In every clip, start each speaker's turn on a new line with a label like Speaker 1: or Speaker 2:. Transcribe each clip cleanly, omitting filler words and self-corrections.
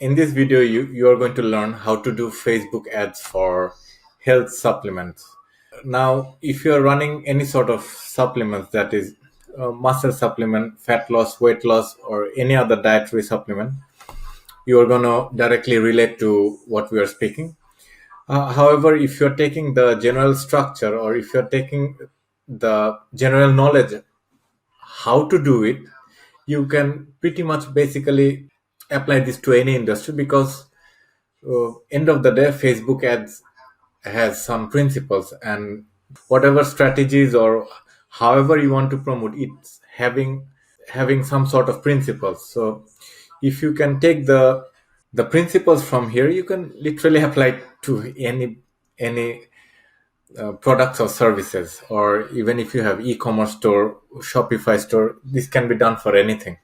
Speaker 1: In this video, you are going to learn how to do Facebook ads for health supplements. Now, if you are running any sort of supplements, that is muscle supplement, fat loss, weight loss, or any other dietary supplement, you are going to directly relate to what we are speaking. However, if you're taking the general structure, or if you're taking the general knowledge how to do it, you can pretty much basically apply this to any industry, because end of the day, Facebook ads has some principles, and whatever strategies or however you want to promote, it's having some sort of principles. So if you can take the principles from here, you can literally apply it to any products or services, or even if you have e-commerce store, Shopify store, this can be done for anything.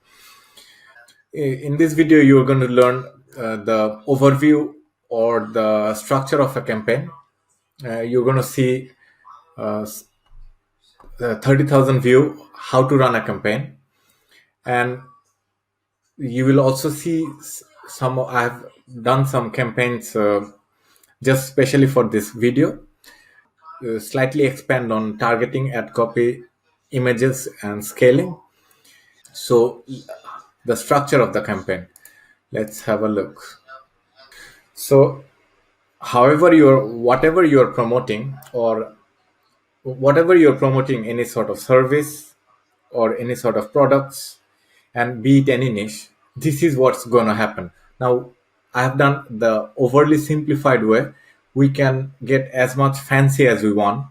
Speaker 1: In this video, you're going to learn the overview or the structure of a campaign. You're going to see uh, 30,000 view how to run a campaign, and you will also see some. I've done some campaigns just specially for this video, slightly expand on targeting, ad copy, images, and scaling. So the structure of the campaign, let's have a look. So however you're whatever you're promoting, or whatever you're promoting, any sort of service or any sort of products, and be it any niche, this is what's going to happen. Now, I have done the overly simplified way. We can get as much fancy as we want,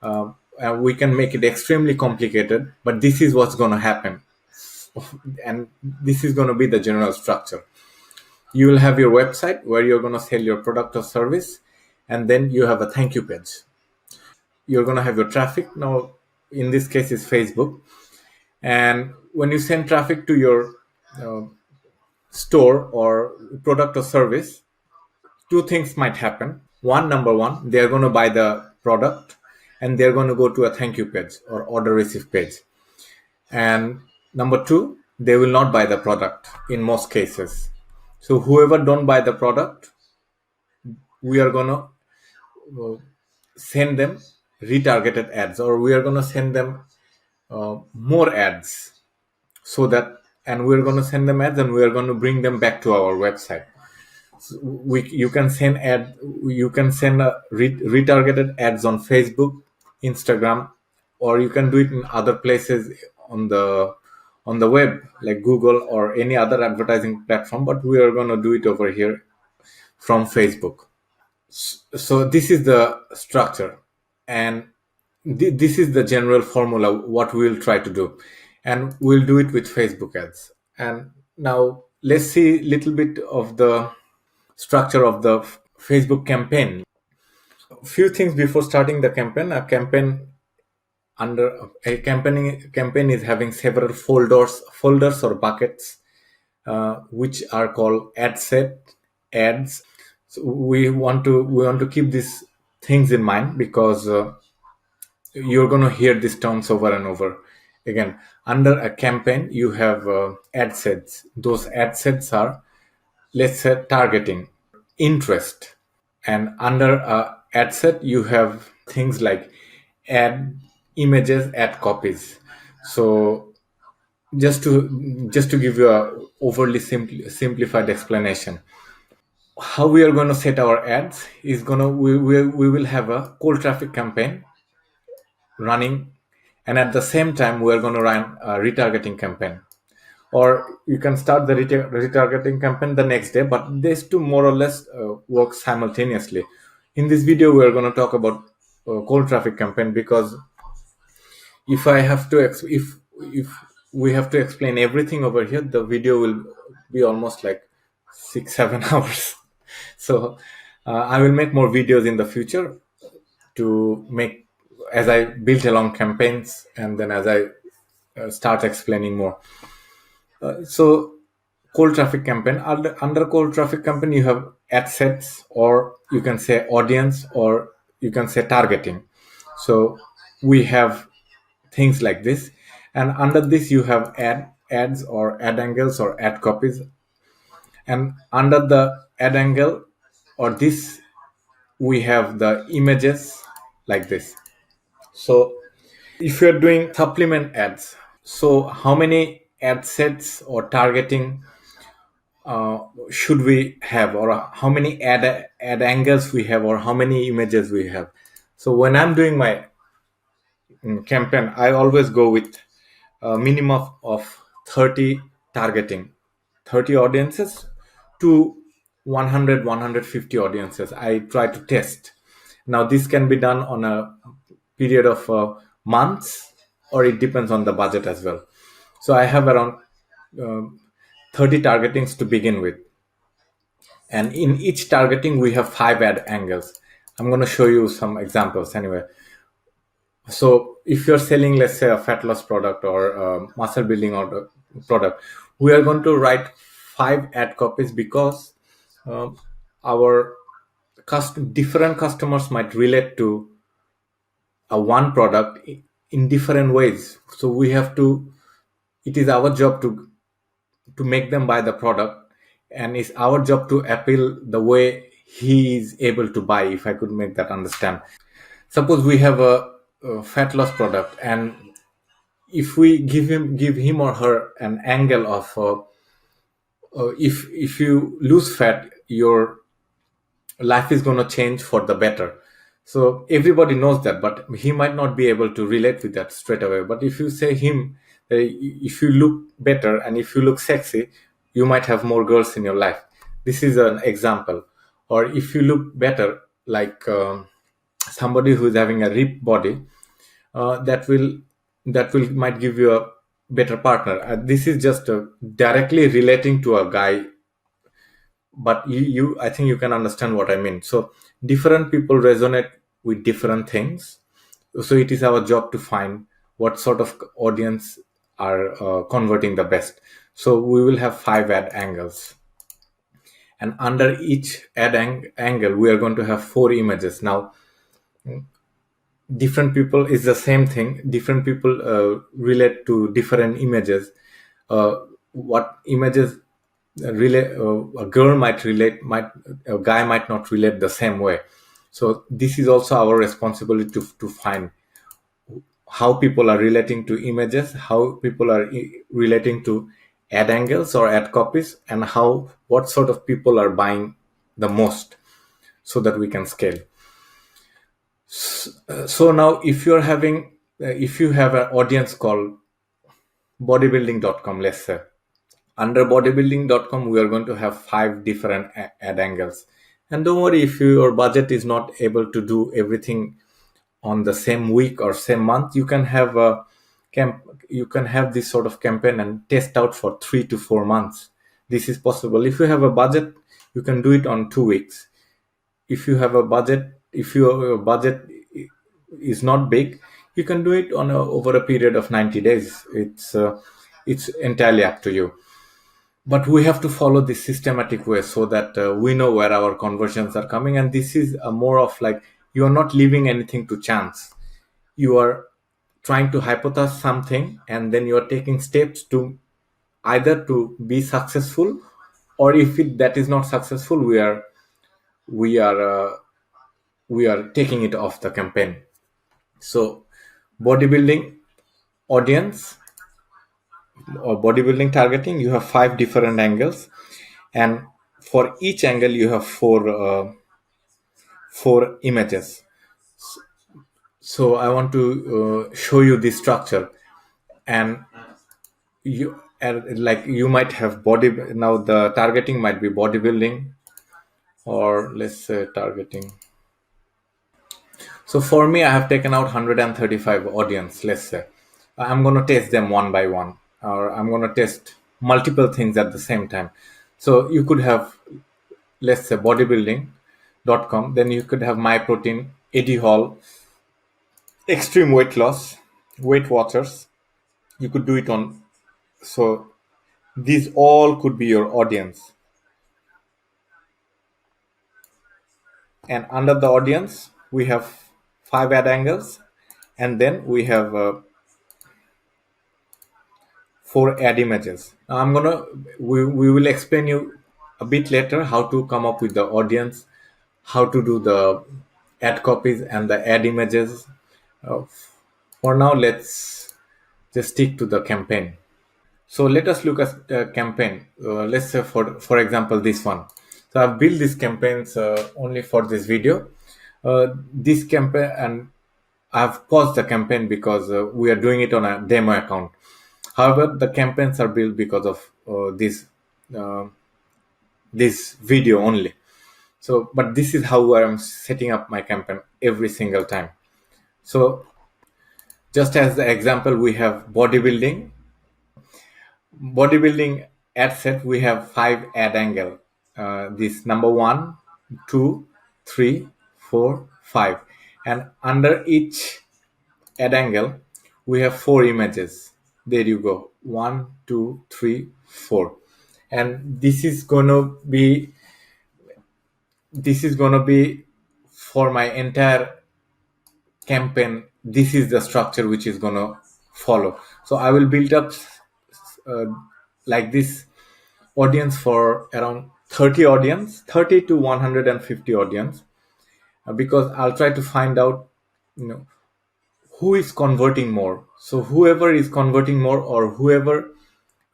Speaker 1: and we can make it extremely complicated, but this is what's going to happen. And this is going to be the general structure. You will have your website where you're going to sell your product or service, and then you have a thank you page. You're going to have your traffic. Now, in this case, is Facebook. And when you send traffic to your uh, store or product or service, two things might happen. Number one, they're going to buy the product, and they're going to go to a thank you page or order receive page. And number two, they will not buy the product in most cases. So whoever don't buy the product, we are going to send them retargeted ads, or we are going to send them more ads, so that, and we're going to send them ads, and we are going to bring them back to our website. So you can send retargeted ads on Facebook, Instagram, or you can do it in other places on the web, like Google or any other advertising platform, but we are going to do it over here from Facebook. So this is the structure, and this is the general formula what we'll try to do, and we'll do it with Facebook ads. And now let's see a little bit of the structure of the Facebook campaign. A few things before starting the campaign. A campaign is having several folders or buckets, which are called ad set, ads. So we want to keep these things in mind, because you're going to hear these terms over and over again. Under a campaign, you have ad sets. Those ad sets are, let's say, targeting, interest. And under a ad set, you have things like ad images, ad copies. So just to give you a overly simplified explanation, how we are going to set our ads is we will have a cold traffic campaign running, and at the same time we are going to run a retargeting campaign. Or you can start the retargeting campaign the next day, but these two more or less work simultaneously. In this video, we are going to talk about cold traffic campaign, because if I have to if we have to explain everything over here, the video will be almost like 6-7 hours. So I will make more videos in the future to make, as I build along campaigns, and then as I start explaining more. So cold traffic campaign, under cold traffic campaign, you have ad sets, or you can say audience, or you can say targeting. So we have things like this, and under this you have ads or ad angles or ad copies. and under the ad angle or this we have the images like this. So if you're doing supplement ads, so how many ad sets or targeting should we have, or how many ad angles we have, or how many images we have? So when I'm doing my campaign, I always go with a minimum of 30 targeting, 30 audiences to 100 150 audiences. I try to test. Now this can be done on a period of months, or it depends on the budget as well. So I have around uh, 30 targetings to begin with, and in each targeting we have 5 ad angles. I'm going to show you some examples anyway. So if you're selling, let's say, a fat loss product or muscle building or product, we are going to write 5 ad copies, because um, our different customers might relate to a one product in different ways. So we have to, it is our job to make them buy the product, and it's our job to appeal the way he is able to buy, if I could make that understand. Suppose we have a fat loss product, and if we give him or her an angle of if you lose fat, your life is going to change for the better. So everybody knows that, but he might not be able to relate with that straight away. But if you say him, if you look better and if you look sexy, you might have more girls in your life. This is an example. Or if you look better, like somebody who is having a ripped body, that will might give you a better partner. This is just directly relating to a guy, but you I think you can understand what I mean. So different people resonate with different things. So it is our job to find what sort of audience are converting the best. So we will have 5 ad angles, and under each angle we are going to have 4 images. Now different people is the same thing, different people relate to different images. What images relate, a girl might relate, might a guy might not relate the same way. So this is also our responsibility to find how people are relating to images, how people are relating to ad angles or ad copies, and how what sort of people are buying the most, so that we can scale. So now if you have an audience called bodybuilding.com, let's say, under bodybuilding.com we are going to have 5 different ad angles. And don't worry if your budget is not able to do everything on the same week or same month. You can have a you can have this sort of campaign and test out for 3 to 4 months. This is possible. If you have a budget, you can do it on 2 weeks. If you have a budget, if your budget is not big, you can do it on over a period of 90 days. It's entirely up to you, but we have to follow this systematic way, so that we know where our conversions are coming. And this is more of like, you are not leaving anything to chance. You are trying to hypothesize something, and then you are taking steps to either to be successful, or if that is not successful, we are uh, we are taking it off the campaign. So bodybuilding audience or bodybuilding targeting, you have 5 different angles, and for each angle you have four images. So I want to show you this structure. And like you might have body, now the targeting might be bodybuilding, or let's say targeting. So for me, I have taken out 135 audience, let's say. I'm going to test them one by one, or I'm going to test multiple things at the same time. So you could have, let's say, bodybuilding.com, then you could have my protein, Eddie Hall, extreme weight loss, Weight Watchers. You could do it on, so these all could be your audience. And under the audience, we have 5 ad angles, and then we have 4 ad images. Now we will explain you a bit later how to come up with the audience, how to do the ad copies and the ad images. uh, for now, let's just stick to the campaign. So let us look at the campaign. Let's say for example this one. So I've built these campaigns only for this video. This campaign, and I've paused the campaign because we are doing it on a demo account. However, the campaigns are built because of uh, this video only. So, but this is how I'm setting up my campaign every single time. So, just as the example, we have bodybuilding ad set. We have 5 ad angle. This number 1, 2, 3, 4, 5, and under each ad angle we have 4 images. There you go, 1, 2, 3, 4, and this is gonna be for my entire campaign. This is the structure which is gonna follow. So I will build up uh, like this audience for around 30 to 150 audience, because I'll try to find out, you know, who is converting more. So whoever is converting more, or whoever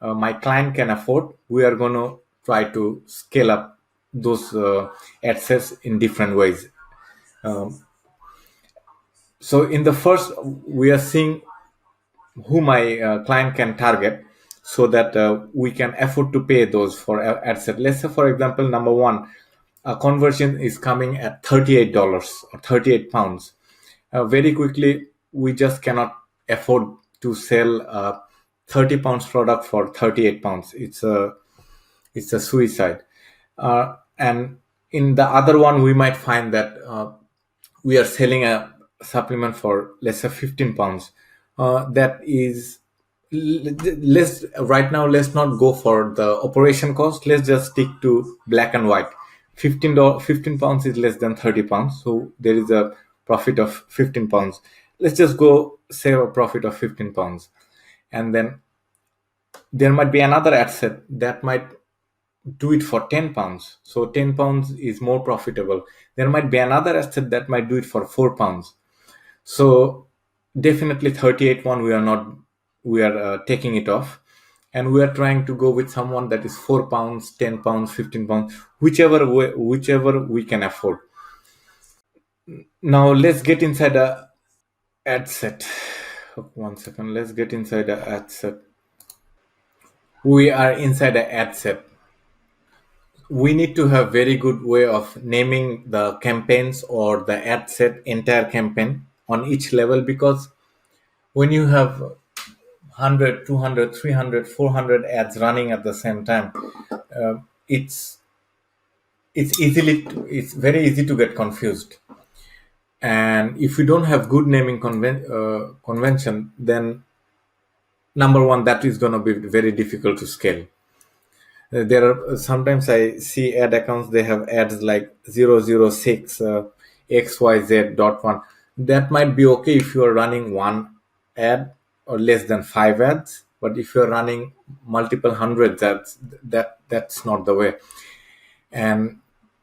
Speaker 1: my client can afford, we are going to try to scale up those ad sets in different ways. um, so in the first, we are seeing who my client can target, so that we can afford to pay those for ad set. Let's say for example number one, a conversion is coming at $38 or 38 pounds. Very quickly, we just cannot afford to sell a 30 pounds product for 38 pounds. It's a suicide. And in the other one, we might find that we are selling a supplement for, let's say, 15 pounds. That is, let's right now, let's not go for the operation cost. Let's just stick to black and white. 15 pounds is less than 30 pounds, so there is a profit of 15 pounds. Let's just go save a profit of 15 pounds. And then there might be another asset that might do it for 10 pounds, so 10 pounds is more profitable. There might be another asset that might do it for 4 pounds. So definitely 38 one, we are taking it off, and we are trying to go with someone that is 4 pounds, 10 pounds, 15 pounds, whichever we can afford. Now let's get inside a ad set. 1 second, let's get inside a ad set. We are inside a ad set. We need to have very good way of naming the campaigns or the ad set entire campaign on each level, because when you have 100, 200, 300, 400 ads running at the same time, uh, it's it's very easy to get confused. And if you don't have good naming convention, then number one, that is going to be very difficult to scale. There are sometimes I see ad accounts, they have ads like 006 xyz.1. That might be okay if you are running one ad or less than 5 ads, but if you're running multiple hundreds ads, that's not the way. And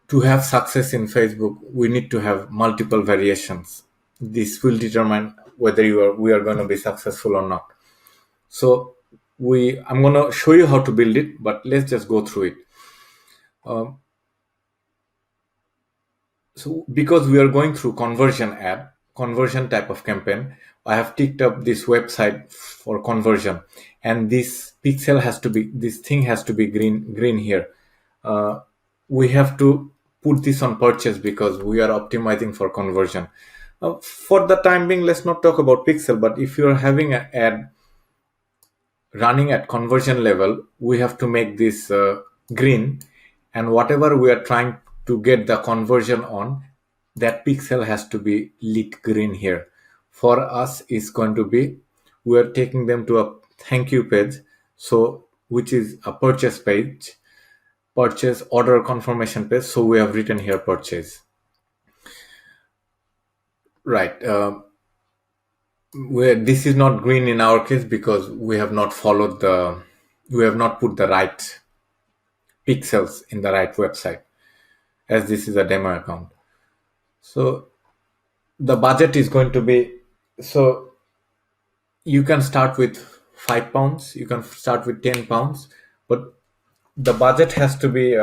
Speaker 1: to have success in Facebook, we need to have multiple variations. This will determine whether we are going to be successful or not. So I'm going to show you how to build it, but let's just go through it. So because we are going through conversion type of campaign, I have ticked up this website for conversion, and this thing has to be green here. We have to put this on purchase because we are optimizing for conversion. For the time being, let's not talk about pixel, but if you're having an ad running at conversion level, we have to make this green, and whatever we are trying to get the conversion on, that pixel has to be lit green here. For us, is going to be, we are taking them to a thank you page, so which is a purchase page, purchase order confirmation page. So we have written here purchase, right? Where this is not green in our case because we have not put the right pixels in the right website, as this is a demo account. So the budget is going to be, so you can start with £5, you can start with £10, but the budget has to be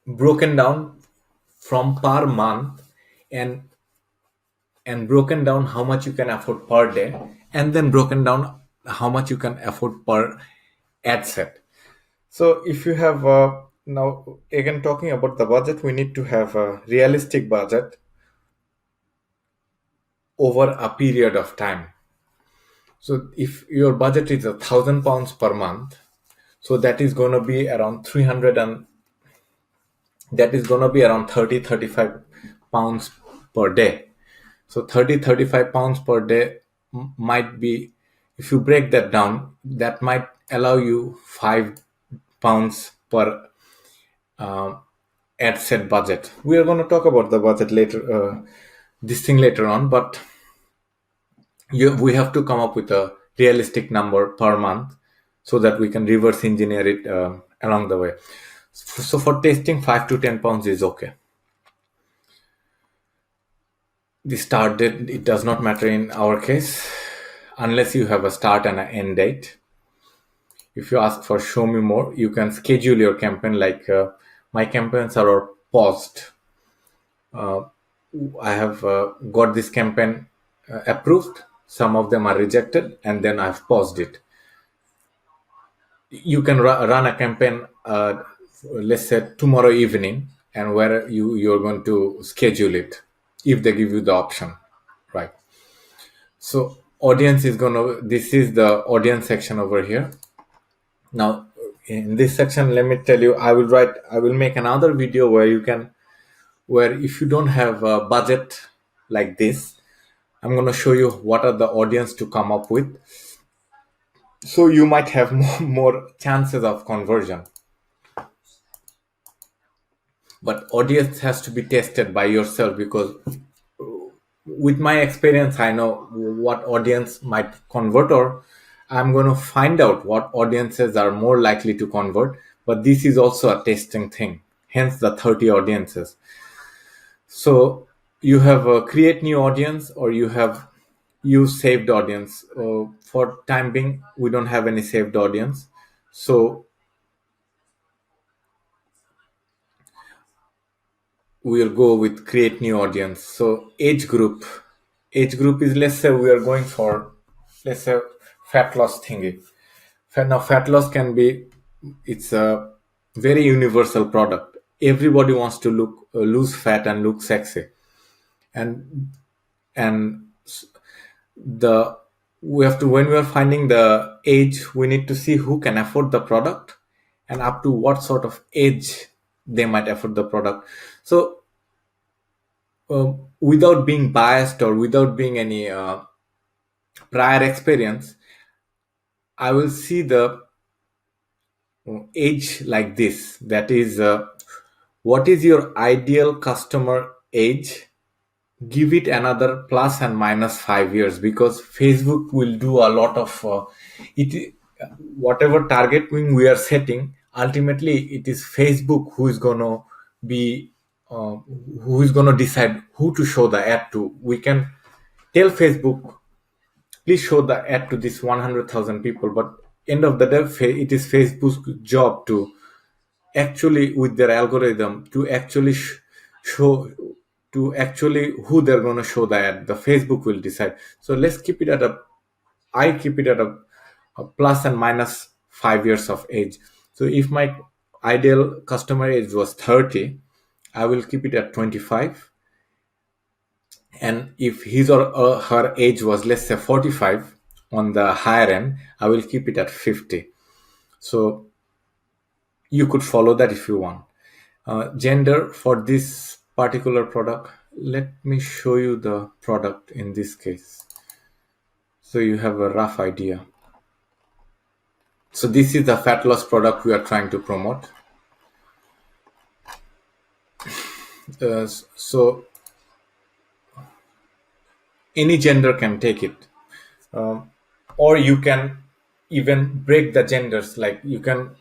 Speaker 1: broken down from per month, and broken down how much you can afford per day, and then broken down how much you can afford per ad set. So if you have now again talking about the budget, we need to have a realistic budget over a period of time. So if your budget is £1,000 per month, so that is going to be around 300, and that is going to be around 30-35 pounds per day. So 30-35 pounds per day might be, if you break that down, that might allow you £5 per ad set budget. We are going to talk about the budget later, this thing later on, but we have to come up with a realistic number per month so that we can reverse engineer it along the way. So for testing, 5 to 10 pounds is okay. The start date, it does not matter in our case unless you have a start and an end date. If you ask for show me more, you can schedule your campaign, like my campaigns are all paused. I have got this campaign approved, some of them are rejected, and then I've paused it. You can run a campaign, let's say tomorrow evening, and where you're going to schedule it if they give you the option, right? So audience is gonna, this is the audience section over here. Now in this section, let me tell you, I will make another video where you can, where if you don't have a budget like this, I'm going to show you what are the audience to come up with, so you might have more chances of conversion. But audience has to be tested by yourself, because with my experience, I know what audience might convert, or I'm going to find out what audiences are more likely to convert. But this is also a testing thing, hence the 30 audiences. So you have a create new audience, or you have use saved audience. For time being, we don't have any saved audience, so we'll go with create new audience. So age group is, let's say we are going for, let's say, fat loss thingy. Now fat loss can be, it's a very universal product. Everybody wants to lose fat and look sexy, and the we have to, when we are finding the age, we need to see who can afford the product and up to what sort of age they might afford the product. So without being biased or without being any prior experience, I will see the age like this. That is, what is your ideal customer age? Give it another plus and minus 5 years, because Facebook will do a lot of it. Whatever targeting we are setting, ultimately it is Facebook who is going to be who is going to decide who to show the ad to. We can tell Facebook, please show the ad to this 100,000 people, but end of the day, it is Facebook's job to actually, with their algorithm, to actually show, to actually who they're going to show the ad. The Facebook will decide. So let's keep it at I keep it at a plus and minus 5 years of age. So if my ideal customer age was 30, I will keep it at 25. And if his or her age was, let's say, 45 on the higher end, I will keep it at 50. So you could follow that if you want. Gender for this particular product, let me show you the product in this case, so you have a rough idea. So this is the fat loss product we are trying to promote. So any gender can take it, or you can even break the genders, like you can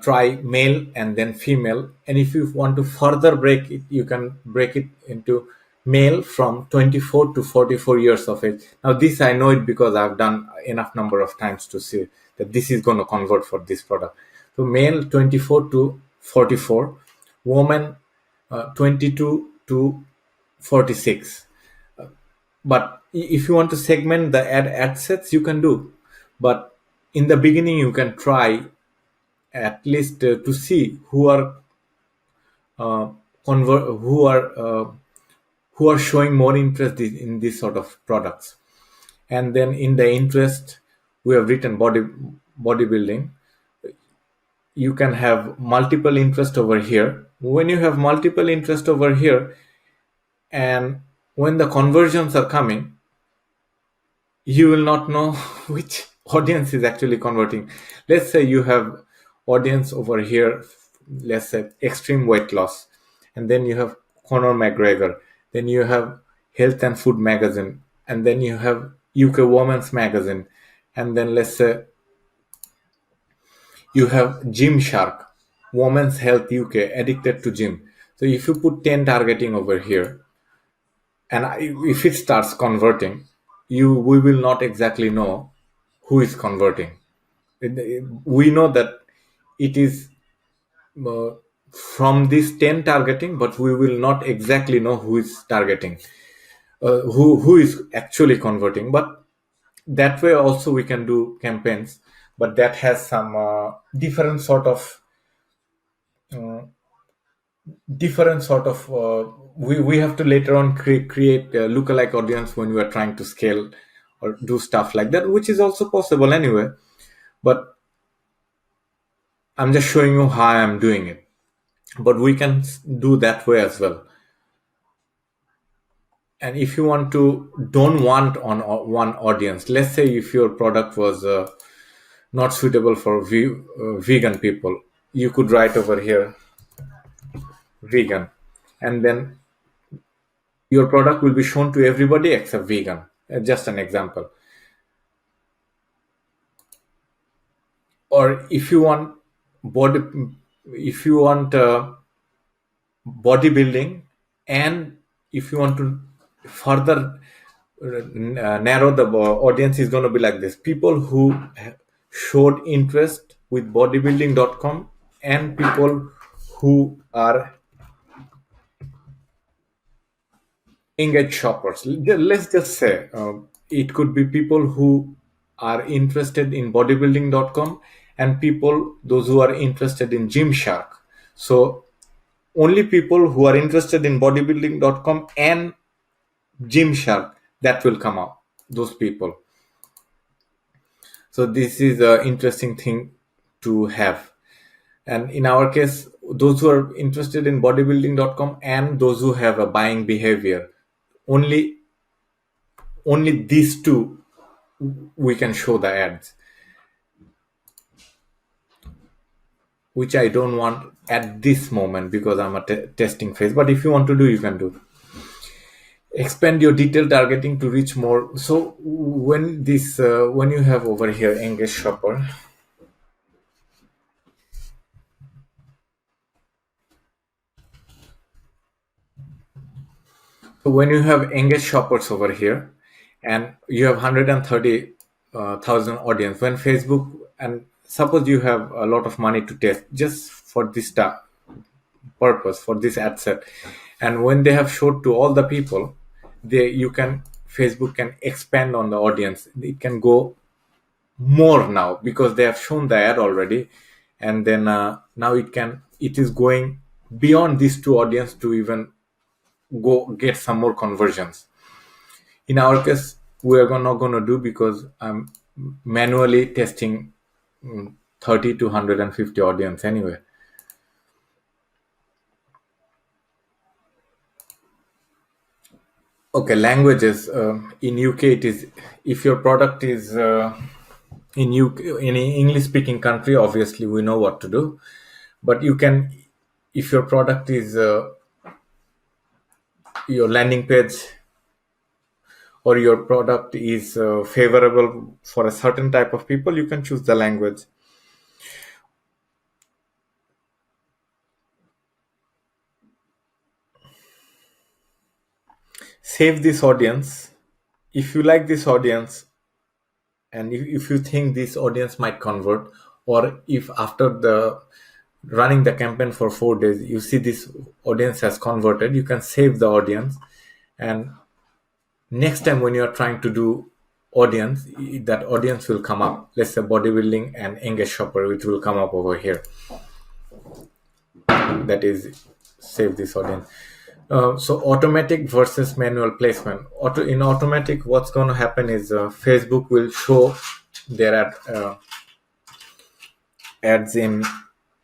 Speaker 1: try male and then female, and if you want to further break it, you can break it into male from 24 to 44 years of age. Now this I know it because I've done enough number of times to see that this is going to convert for this product. So male 24 to 44, woman 22 to 46. But if you want to segment the ad sets, you can do. But in the beginning you can try at least to see who are convert who are showing more interest in this sort of products. And then in the interest, we have written bodybuilding. You can have multiple interest over here. When you have multiple interest over here, and when the conversions are coming, you will not know which audience is actually converting. Let's say you have audience over here, let's say extreme weight loss, and then you have Conor McGregor, then you have health and food magazine, and then you have UK women's magazine, and then let's say you have Gymshark, women's health UK, addicted to gym. So if you put 10 targeting over here, and if it starts converting, we will not exactly know who is converting. We know that it is uh, from this 10 targeting, but we will not exactly know who is targeting, who is actually converting. But that way also we can do campaigns, but that has some different sort of uh, we have to later on create a lookalike audience when we are trying to scale or do stuff like that, which is also possible anyway. But I'm just showing you how I'm doing it, but we can do that way as well. And if you want to don't want on one audience, let's say if your product was not suitable for vegan people, you could write over here vegan, and then your product will be shown to everybody except vegan. Just an example. Or if you want body if you want bodybuilding, and if you want to further narrow the audience, is going to be like this: people who showed interest with bodybuilding.com, and people who are engaged shoppers. Let's just say it could be people who are interested in bodybuilding.com, and people those who are interested in Gymshark. So only people who are interested in bodybuilding.com and Gymshark, that will come out, those people. So this is an interesting thing to have. And in our case, those who are interested in bodybuilding.com and those who have a buying behavior, only these two we can show the ads, which I don't want at this moment because I'm a testing phase. But if you want to do, you can do. Expand your detailed targeting to reach more. So when you have over here engaged shopper, so when you have engaged shoppers over here, and you have 130,000 audience, when Facebook, and suppose you have a lot of money to test just for this purpose, for this ad set, and when they have showed to all the people, Facebook can expand on the audience. It can go more now because they have shown the ad already, and then now it is going beyond these two audience to even go get some more conversions. In our case, we are not going to do because I'm manually testing 30 to 150 audience anyway. Okay, languages. In UK, it is, if your product is in UK, in an English speaking country, obviously we know what to do. But you can, if your product is your landing page or your product is favorable for a certain type of people, you can choose the language. Save this audience. If you like this audience, and if you think this audience might convert, or if after the running the campaign for 4 days you see this audience has converted, you can save the audience. And next time when you are trying to do audience, that audience will come up. Let's say bodybuilding and engage shopper, which will come up over here. That is, save this audience. So automatic versus manual placement. In automatic, what's going to happen is Facebook will show their ads in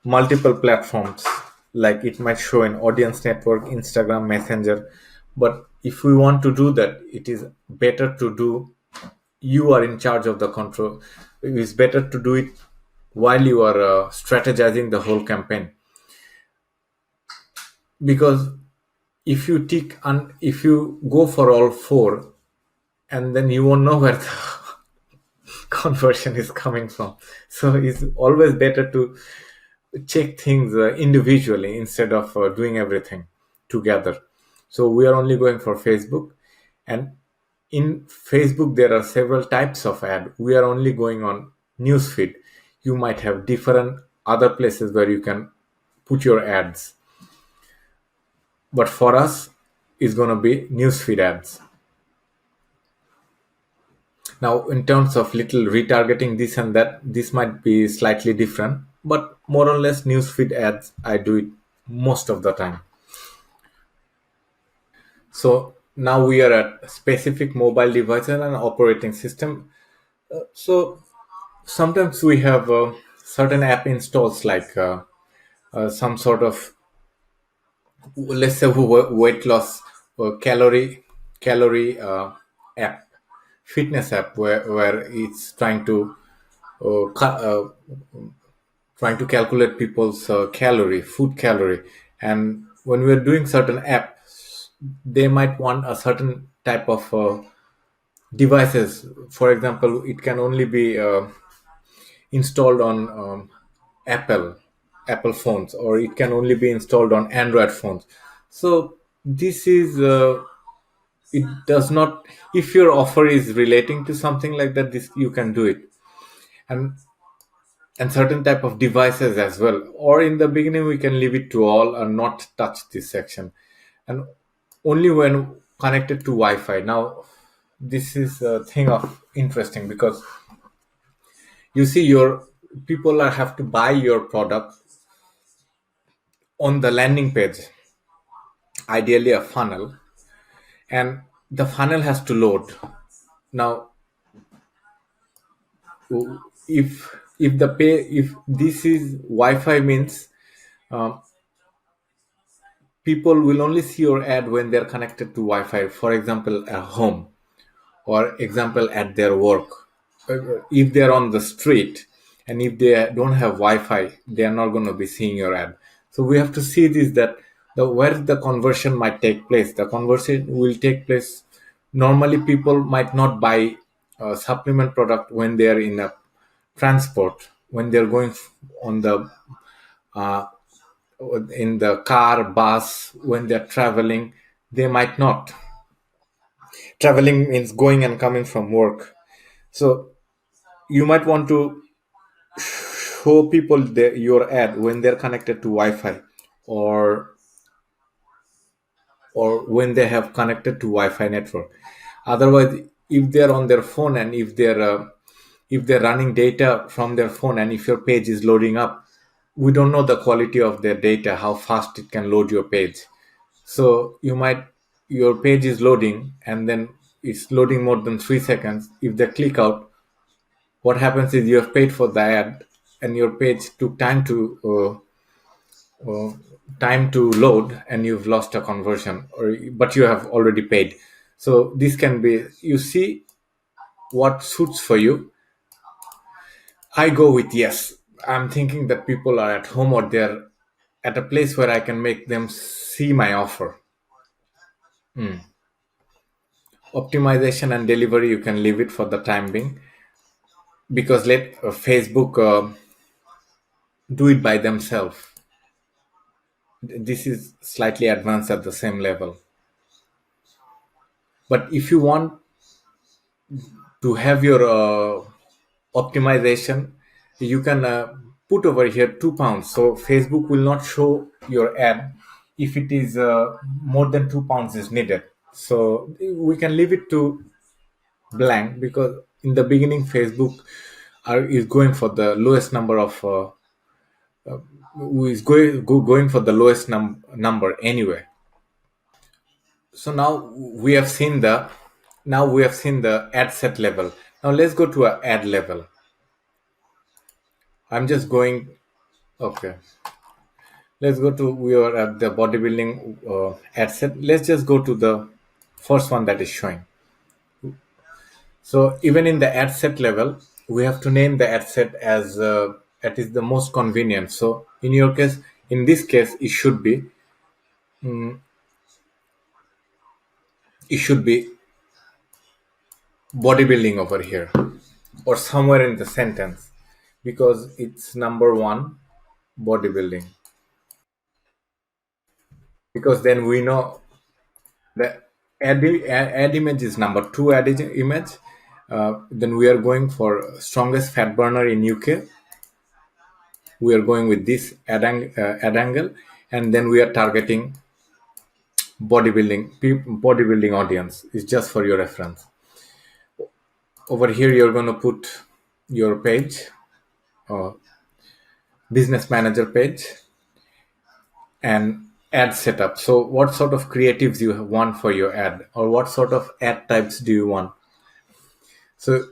Speaker 1: multiple platforms. Like it might show in audience network, Instagram, Messenger. But if we want to do that, it is better to do, you are in charge of the control. It is better to do it while you are strategizing the whole campaign. Because if you go for all four, and then you won't know where the conversion is coming from. So it's always better to check things individually instead of doing everything together. So we are only going for Facebook, and in Facebook there are several types of ad. We are only going on newsfeed. You might have different other places where you can put your ads, but for us it's going to be newsfeed ads. Now, in terms of little retargeting, this and that, this might be slightly different, but more or less newsfeed ads, I do it most of the time. So now we are at specific mobile device and an operating system. So sometimes we have certain app installs like some sort of, let's say, weight loss or calorie app, fitness app, where it's trying to calculate people's food calorie. And when we're doing certain apps, they might want a certain type of devices. For example, it can only be installed on Apple phones, or it can only be installed on Android phones. So this is it does not, if your offer is relating to something like that, this you can do it. And and certain type of devices as well, or in the beginning we can leave it to all and not touch this section, and only when connected to Wi-Fi. Now this is a thing of interesting, because you see your people have to buy your product on the landing page, ideally a funnel, and the funnel has to load. Now if this is Wi-Fi means, um, people will only see your ad when they're connected to Wi-Fi, for example at home, or example at their work. If they're on the street and if they don't have Wi-Fi, they are not going to be seeing your ad. So we have to see this, that where the conversion might take place. The conversion will take place, normally people might not buy a supplement product when they are in a transport, when they're going on the uh, in the car, bus, when they're traveling. They might not. Traveling means going and coming from work. So you might want to show people your ad when they're connected to Wi-Fi, or when they have connected to Wi-Fi network. Otherwise, if they're on their phone, and if they're running data from their phone, and if your page is loading up, we don't know the quality of their data, how fast it can load your page. So your page is loading, and then it's loading more than 3 seconds. If they click out, what happens is you have paid for the ad, and your page took time to load, and you've lost a conversion, but you have already paid. So this can be, you see what suits for you. I go with yes. I'm thinking that people are at home, or they're at a place where I can make them see my offer. optimization and delivery, you can leave it for the time being, because let Facebook do it by themselves. This is slightly advanced at the same level. But if you want to have your optimization, you can put over here £2, so Facebook will not show your ad if it is more than £2 is needed. So we can leave it to blank, because in the beginning Facebook is going for the lowest number of who is going for the lowest number anyway. So now we have seen the ad set level. Now let's go to a ad level. I'm just going. Okay, let's go to, we are at the bodybuilding ad set. Let's just go to the first one that is showing. So even in the ad set level, we have to name the ad set as that is the most convenient. So in your case, in this case, it should be bodybuilding over here, or somewhere in the sentence, because it's number one, bodybuilding. Because then we know the ad image is number two image. Then we are going for strongest fat burner in UK. We are going with this ad angle, and then we are targeting bodybuilding audience. Is just for your reference. Over here, you're going to put your page, uh, business manager page, and ad setup. So what sort of creatives you want for your ad, or what sort of ad types do you want? So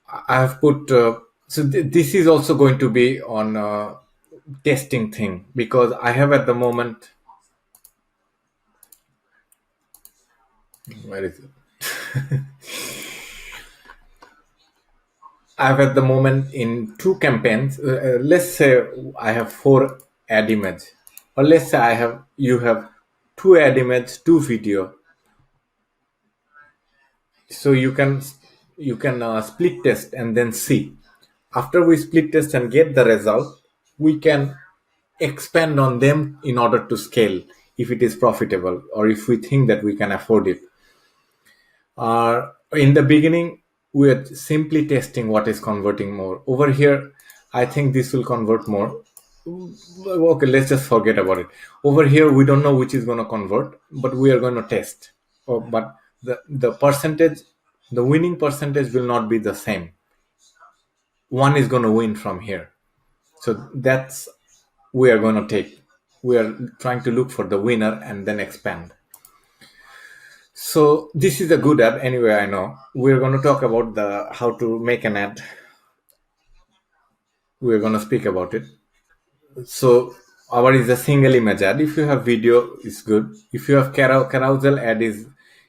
Speaker 1: I have put this is also going to be on testing thing, because I have at the moment, where is it? I have at the moment in two campaigns. Let's say I have four ad image, or let's say you have two ad image, two video. So you can split test and then see. After we split test and get the result, we can expand on them in order to scale, if it is profitable or if we think that we can afford it. In the beginning, we are simply testing what is converting more. Over here, I think this will convert more. Okay, let's just forget about it. Over here, we don't know which is going to convert, but we are going to test. But the percentage, the winning percentage will not be the same. One is going to win from here. So that's we are going to take. We are trying to look for the winner and then expand. So this is a good ad anyway. I know we're going to talk about the how to make an ad. We're going to speak about it. So our is a single image ad. If you have video, it's good. If you have carousel ad, is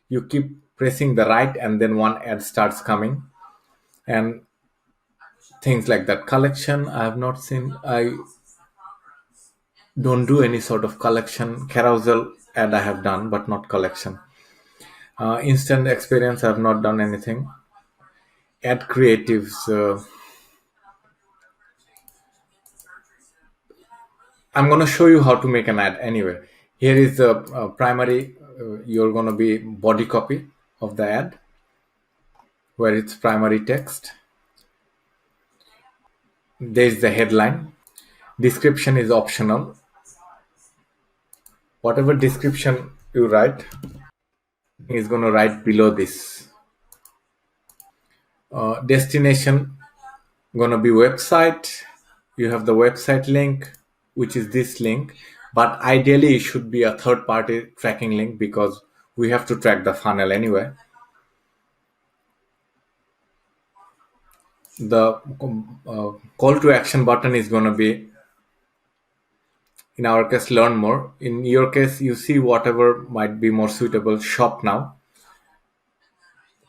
Speaker 1: you keep pressing the right and then one ad starts coming, and things like that. Collection, I have not seen. I don't do any sort of collection. Carousel ad I have done, but not collection. Instant experience, I have not done anything. Ad creatives. I'm going to show you how to make an ad anyway. Here is the primary. You're going to be body copy of the ad, where it's primary text. There's the headline. Description is optional. Whatever description you write is going to write below this. Destination going to be website. You have the website link, which is this link, but ideally it should be a third party tracking link, because we have to track the funnel anyway. The call to action button is going to be, in our case, learn more. In your case, you see whatever might be more suitable. Shop now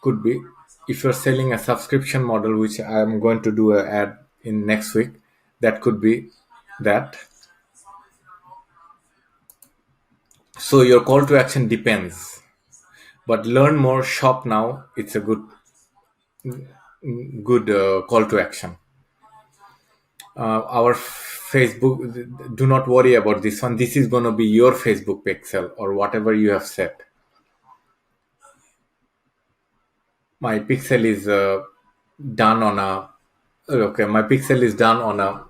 Speaker 1: could be. If you're selling a subscription model, which I'm going to do an ad in next week, that could be that. So your call to action depends. but learn more, shop now. It's a good call to action. Our Facebook, do not worry about this one. This is going to be your Facebook pixel or whatever you have set. My pixel is done on a okay. My pixel is done on a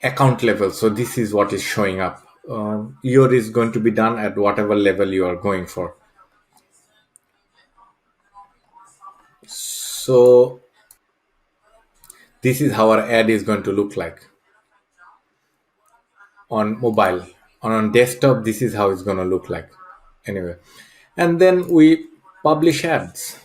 Speaker 1: account level, so this is what is showing up. Your is going to be done at whatever level you are going for. So this is how our ad is going to look like on mobile. On desktop, this is how it's going to look like anyway. And then we publish ads.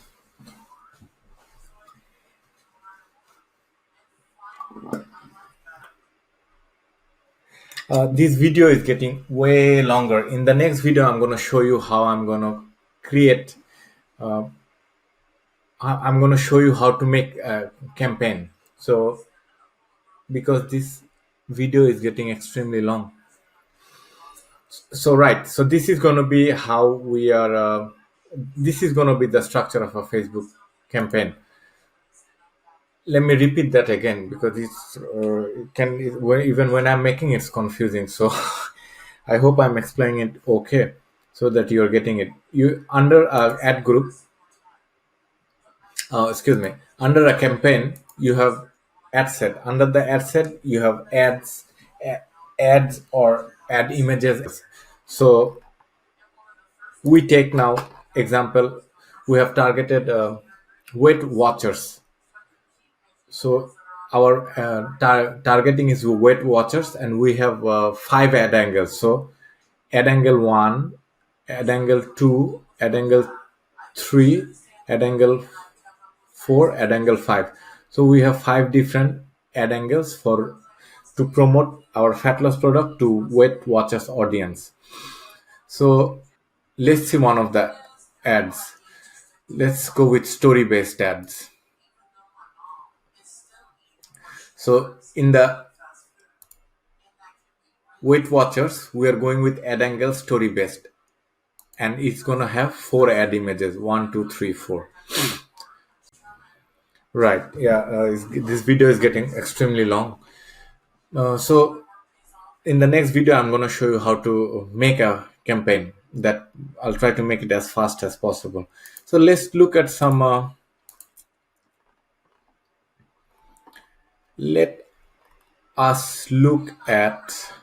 Speaker 1: This video is getting way longer. In the next video, I'm going to show you how I'm going to create. I'm going to show you how to make a campaign. So because this video is getting extremely long. So right, so this is going to be how we are. This is going to be the structure of a Facebook campaign. Let me repeat that again because even when I'm making it's confusing. So I hope I'm explaining it okay so that you're getting it. You under ad group, excuse me, under a campaign you have ad set. Under the ad set you have ads or ad images. So we take now example, we have targeted weight watchers. So our targeting is weight watchers, and we have 5 ad angles. So ad angle 1, ad angle 2, ad angle 3, ad angle 4, ad angle 5. So we have 5 different ad angles for to promote our fat loss product to weight watchers audience. So let's see one of the ads. Let's go with story based ads. So in the Weight Watchers, we are going with ad angle story based, and it's gonna have 4 ad images, 1, 2, 3, 4. Right? Yeah. This video is getting extremely long. So in the next video, I'm gonna show you how to make a campaign. That I'll try to make it as fast as possible. So let's look at some. Let us look at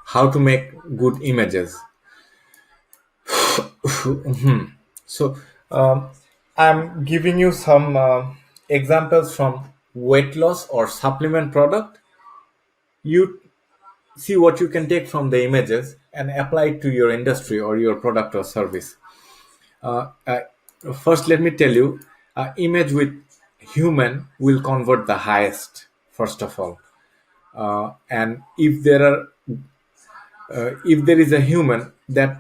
Speaker 1: how to make good images. So I'm giving you some examples from weight loss or supplement product. You see what you can take from the images and apply it to your industry or your product or service. uh, uh, First let me tell you, image with human will convert the highest, first of all. And if there is a human, that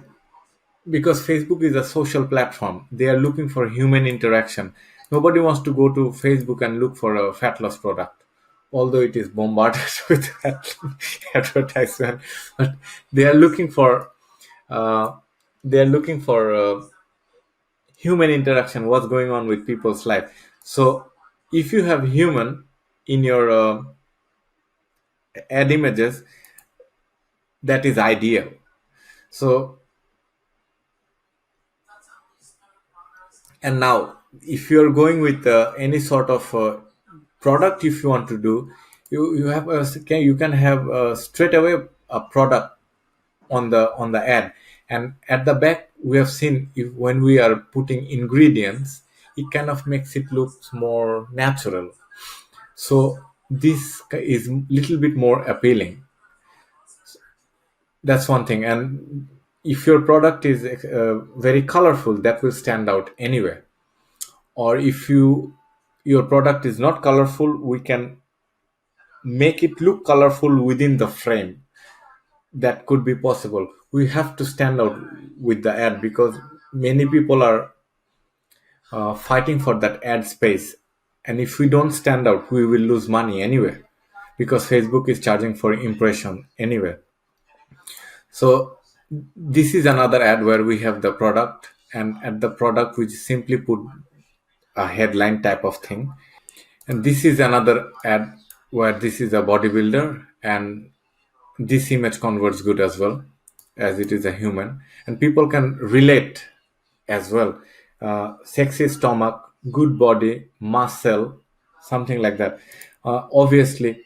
Speaker 1: because Facebook is a social platform, they are looking for human interaction. Nobody wants to go to Facebook and look for a fat loss product, although it is bombarded with advertisement. But they are looking for uh, human interaction. What's going on with people's life? So if you have human in your ad images, that is ideal. So and now if you're going with any sort of product, if you want to do, you can have straight away a product on the ad, and at the back we have seen, if when we are putting ingredients, it kind of makes it look more natural. So this is little bit more appealing. That's one thing. And if your product is very colorful, that will stand out anyway. Or if your product is not colorful, we can make it look colorful within the frame. That could be possible. We have to stand out with the ad because many people are fighting for that ad space, and if we don't stand out, we will lose money anyway, because Facebook is charging for impression anyway. So This is another ad where we have the product, and at the product we simply put a headline type of thing. And this is another ad where this is a bodybuilder, and this image converts good as well, as it is a human, and people can relate as well. Sexy stomach, good body, muscle, something like that. Obviously,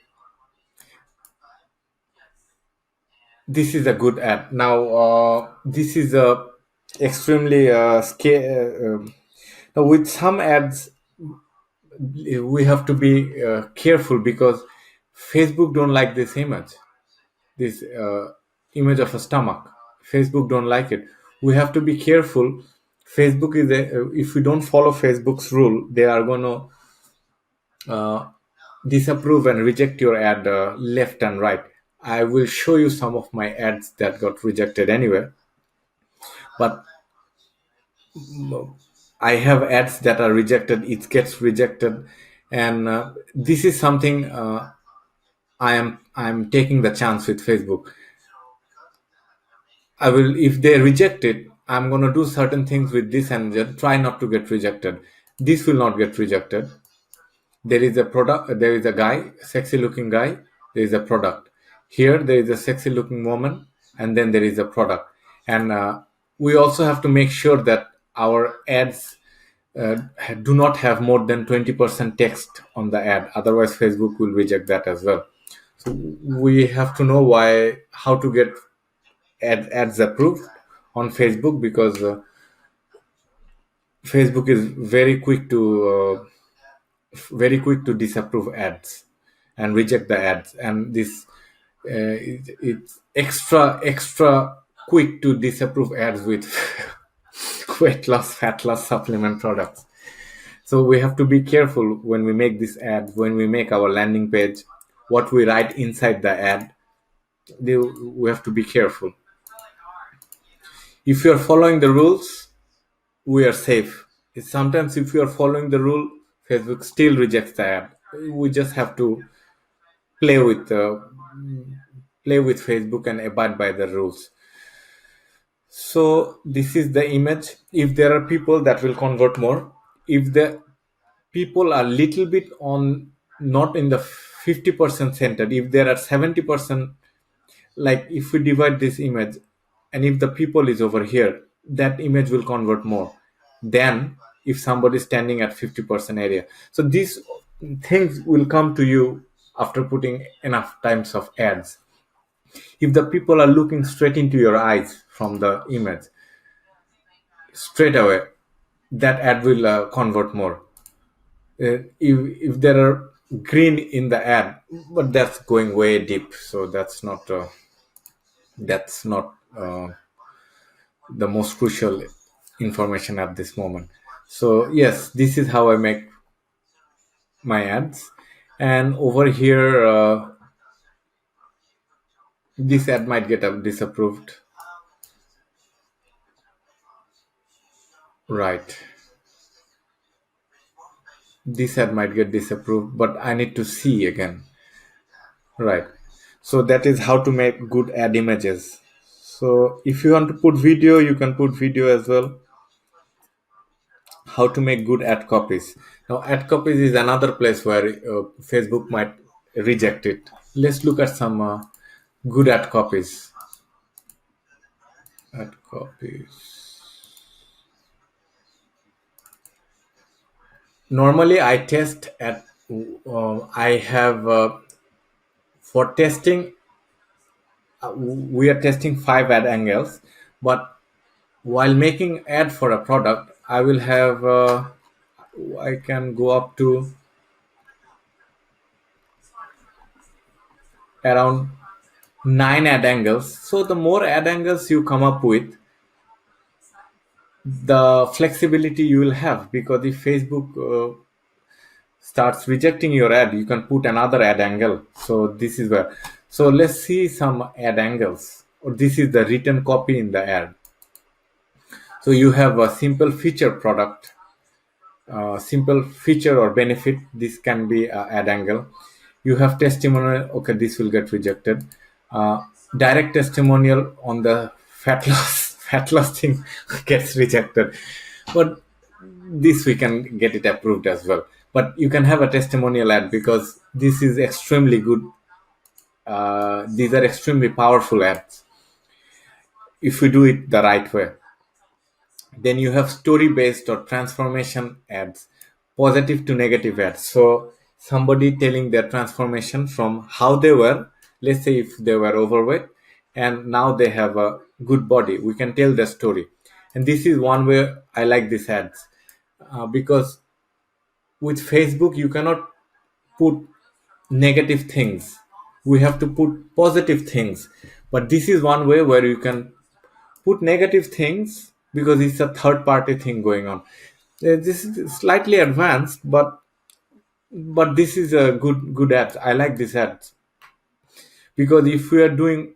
Speaker 1: this is a good ad. Now, this is a extremely now with some ads we have to be careful because Facebook don't like this image, this image of a stomach. Facebook don't like it. We have to be careful. Facebook is if we don't follow Facebook's rule, they are going to disapprove and reject your ad left and right. I will show you some of my ads that got rejected anyway, but I have ads that are rejected. It gets rejected, and this is something I'm taking the chance with Facebook. I will, if they reject it, I'm gonna do certain things with this and just try not to get rejected. This will not get rejected. There is a product, there is a guy, sexy looking guy, there is a product. Here there is a sexy looking woman, and then there is a product. And we also have to make sure that our ads uh, do not have more than 20% text on the ad. Otherwise, Facebook will reject that as well. So we have to know how to get ads approved on Facebook, because Facebook is very quick to disapprove ads and reject the ads, and this it's extra quick to disapprove ads with weight loss, fat loss supplement products. So we have to be careful when we make this ad, when we make our landing page, what we write inside the ad. We have to be careful. If you are following the rules, we are safe. Sometimes if you are following the rule, Facebook still rejects the ad. We just have to play with uh, play with Facebook and abide by the rules. So this is the image. If there are people that will convert more, if the people are little bit on, not in the 50% centered, if there are 70%, like if we divide this image, and if the people is over here, that image will convert more than if somebody is standing at 50% area. So these things will come to you after putting enough times of ads. If the people are looking straight into your eyes from the image, straight away that ad will convert more. If there are green in the ad, but that's going way deep, so that's not the most crucial information at this moment. So yes, this is how I make my ads. And over here, this ad might get disapproved, right? This ad might get disapproved, but I need to see again, right? So that is how to make good ad images. So if you want to put video, you can put video as well. How to make good ad copies. Now ad copies is another place where Facebook might reject it. Let's look at some good ad copies. Ad copies. Normally I test at I have for testing we are testing 5 ad angles, but while making ad for a product, I will have I can go up to around 9 ad angles. So the more ad angles you come up with, the flexibility you will have, because if Facebook starts rejecting your ad, you can put another ad angle. So this is where, so let's see some ad angles. Or this is the written copy in the ad. So you have a simple feature product, simple feature or benefit. This can be ad angle. You have testimonial. Okay, this will get rejected. Direct testimonial on the fat loss fat loss thing gets rejected, but this we can get it approved as well. But you can have a testimonial ad because this is extremely good. These are extremely powerful ads if we do it the right way. Then you have story based or transformation ads, positive to negative ads. So somebody telling their transformation from how they were, let's say if they were overweight and now they have a good body, we can tell the story. And this is one way I like these ads, because with Facebook you cannot put negative things, we have to put positive things. But this is one way where you can put negative things because it's a third party thing going on. This is slightly advanced, but this is a good ads. I like this ads because if we are doing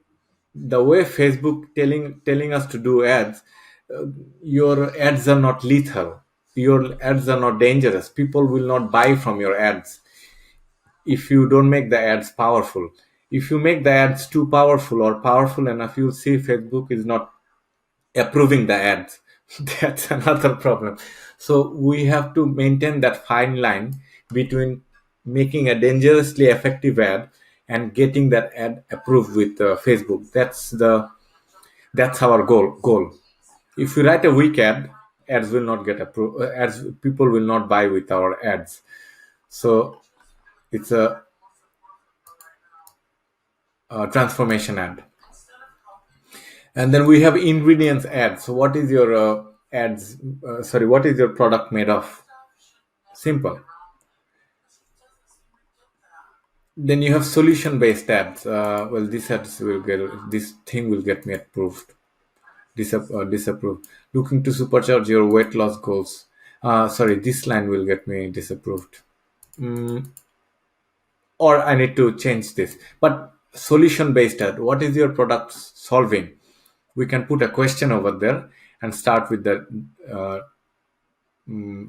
Speaker 1: the way Facebook telling us to do ads, your ads are not lethal, your ads are not dangerous, people will not buy from your ads if you don't make the ads powerful. If you make the ads too powerful or powerful enough, you'll see Facebook is not approving the ads. That's another problem. So we have to maintain that fine line between making a dangerously effective ad and getting that ad approved with Facebook. That's our goal. If we write a weak ad, ads will not get approved. Ads, people will not buy with our ads. So it's a transformation ad. And then we have ingredients ads. So what is your ads? Sorry, what is your product made of? Simple. Then you have solution based ads. Well, this ads will get, this thing will get me approved, disapproved. Looking to supercharge your weight loss goals. Sorry, this line will get me disapproved. Or I need to change this. But solution based ad. What is your product solving? We can put a question over there and start with the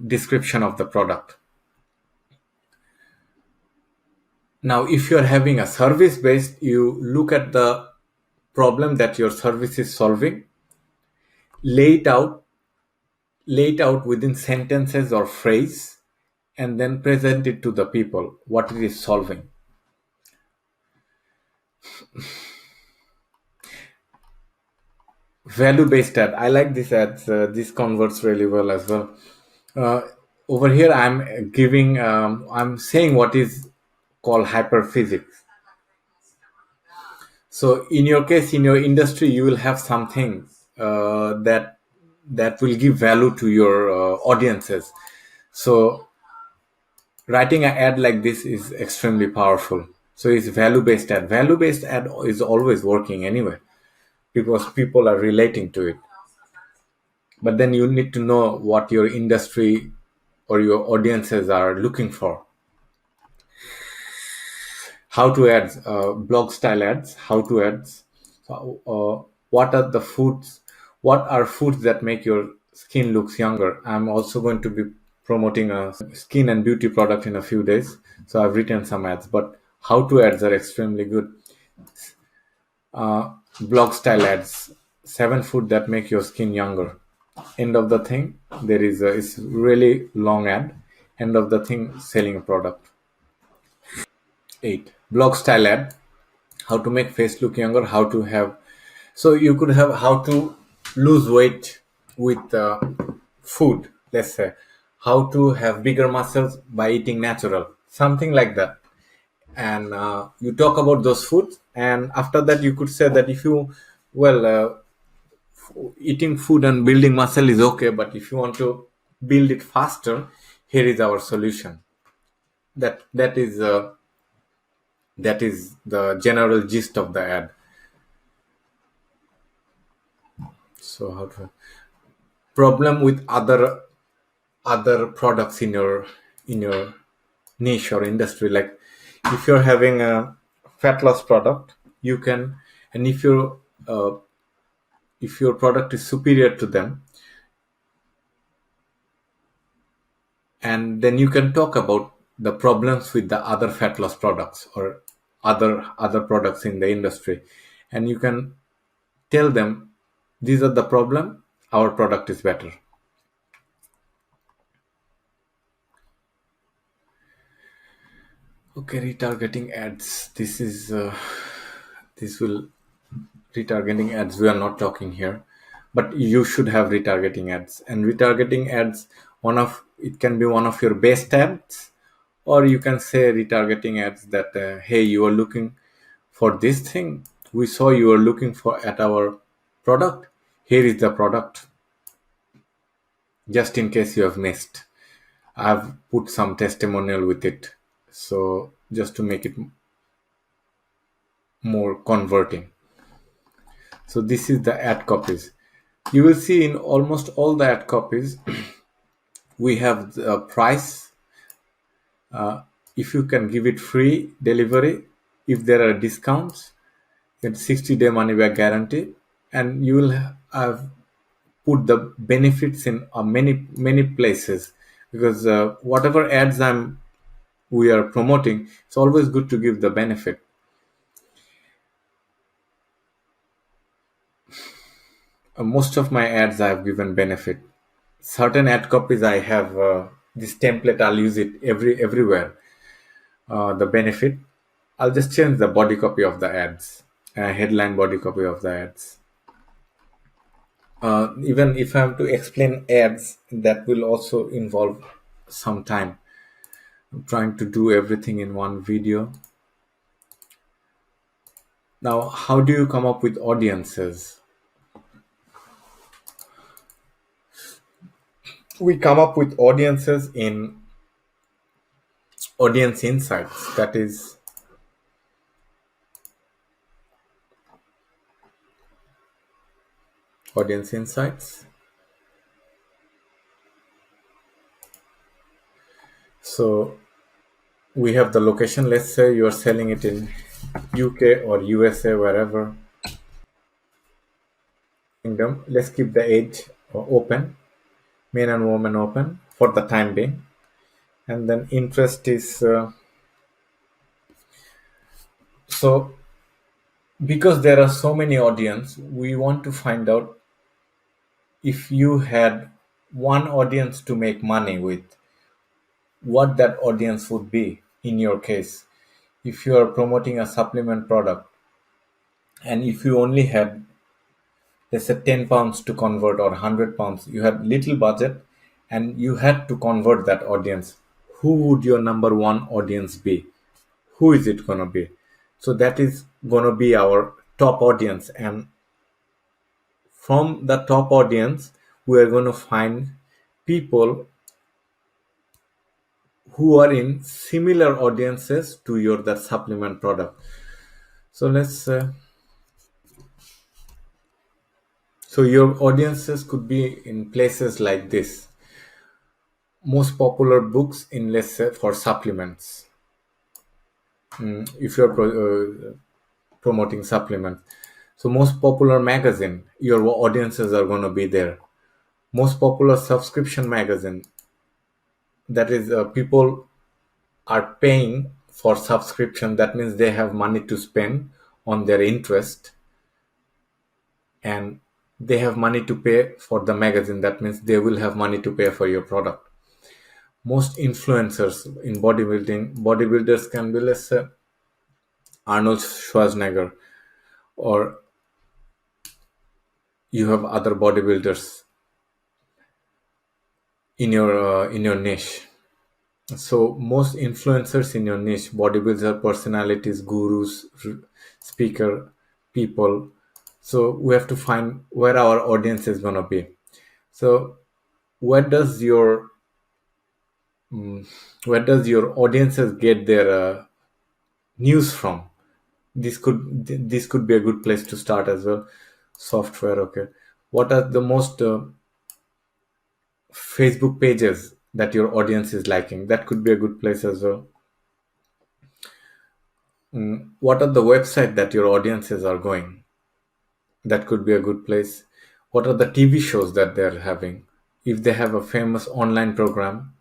Speaker 1: description of the product. Now, if you're having a service based, you look at the problem that your service is solving, lay it out, within sentences or phrase, and then present it to the people what it is solving. Value based ad. I like this ads. This converts really well as well. Over here, I'm saying what is called hyperphysics. So in your case, in your industry, you will have something that will give value to your audiences. So writing an ad like this is extremely powerful. So it's value based ad. Value based ad is always working anyway because people are relating to it. But then you need to know what your industry or your audiences are looking for. How to ads, blog style ads, how to ads. What are the foods? What are foods that make your skin looks younger? I'm also going to be promoting a skin and beauty product in a few days, so I've written some ads. But how to ads are extremely good. Blog style ads, 7 food that make your skin younger. End of the thing, there is it's really long ad. End of the thing, selling a product. 8 blog style ad, how to make face look younger, how to have, so you could have how to lose weight with food, let's say how to have bigger muscles by eating natural, something like that. And you talk about those foods, and after that you could say that if you, well, eating food and building muscle is okay, but if you want to build it faster, here is our solution. That is the general gist of the ad. So how to problem with other products in your niche or industry, like if you're having a fat loss product, you can, and if your product is superior to them, and then you can talk about the problems with the other fat loss products or other products in the industry, and you can tell them These are the problem. Our product is better. Okay, retargeting ads. This will retargeting ads. We are not talking here, but you should have retargeting ads. And retargeting ads, one of it can be one of your best ads, or you can say retargeting ads that hey, you are looking for this thing. We saw you are looking for at our product. Here is the product. Just in case you have missed, I've put some testimonial with it. So just to make it more converting. So this is the ad copies. You will see in almost all the ad copies, we have the price. If you can give it free delivery, if there are discounts, it's 60-day money back guarantee, and you will have put the benefits in many places, because whatever ads we are promoting, it's always good to give the benefit. Most of my ads I have given benefit. Certain ad copies I have this template. I'll use it everywhere. The benefit. I'll just change the body copy of the ads. Headline body copy of the ads. Even if I have to explain ads, that will also involve some time. I'm trying to do everything in one video. Now, how do you come up with audiences? We come up with audiences in audience insights. That is audience insights. So we have the location. Let's say you are selling it in UK or USA, wherever kingdom. Let's keep the age open, men and women open for the time being. And then interest is so because there are so many audience, we want to find out if you had one audience to make money with, what that audience would be in your case. If you are promoting a supplement product, and if you only had, let's say, 10 pounds to convert, or 100 pounds, you had little budget and you had to convert that audience, who would your number one audience be? Who is it going to be? So that is going to be our top audience, and from the top audience we are going to find people who are in similar audiences to your that supplement product. So let's so your audiences could be in places like this: most popular books in, let's say, for supplements. If you're promoting supplements, so most popular magazine, your audiences are going to be there. Most popular subscription magazine, that is people are paying for subscription. That means they have money to spend on their interest, and they have money to pay for the magazine. That means they will have money to pay for your product. Most influencers in bodybuilders can be, let's say, Arnold Schwarzenegger, or you have other bodybuilders in your niche. So most influencers in your niche, bodybuilder personalities, gurus, speaker people. So we have to find where our audience is going to be. So where does your audiences get their news from? This could be a good place to start as well. Software. Okay, what are the most Facebook pages that your audience is liking? That could be a good place as well. What are the website that your audiences are going? That could be a good place. What are the TV shows that they're having? If they have a famous online program,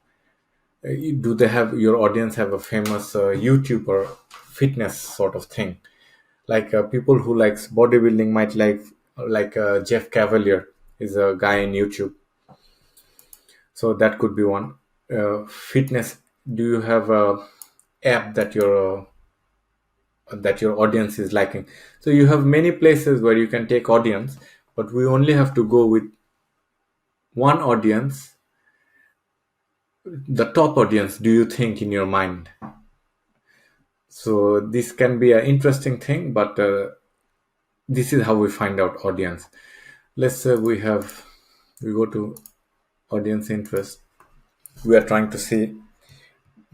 Speaker 1: do they have, your audience have a famous YouTuber fitness sort of thing? Like people who likes bodybuilding might like like Jeff Cavalier is a guy in YouTube. So that could be one. Fitness. Do you have a app that your audience is liking? So you have many places where you can take audience, but we only have to go with one audience. The top audience, do you think in your mind? So this can be an interesting thing, but this is how we find out audience. Let's say we go to audience interest. We are trying to see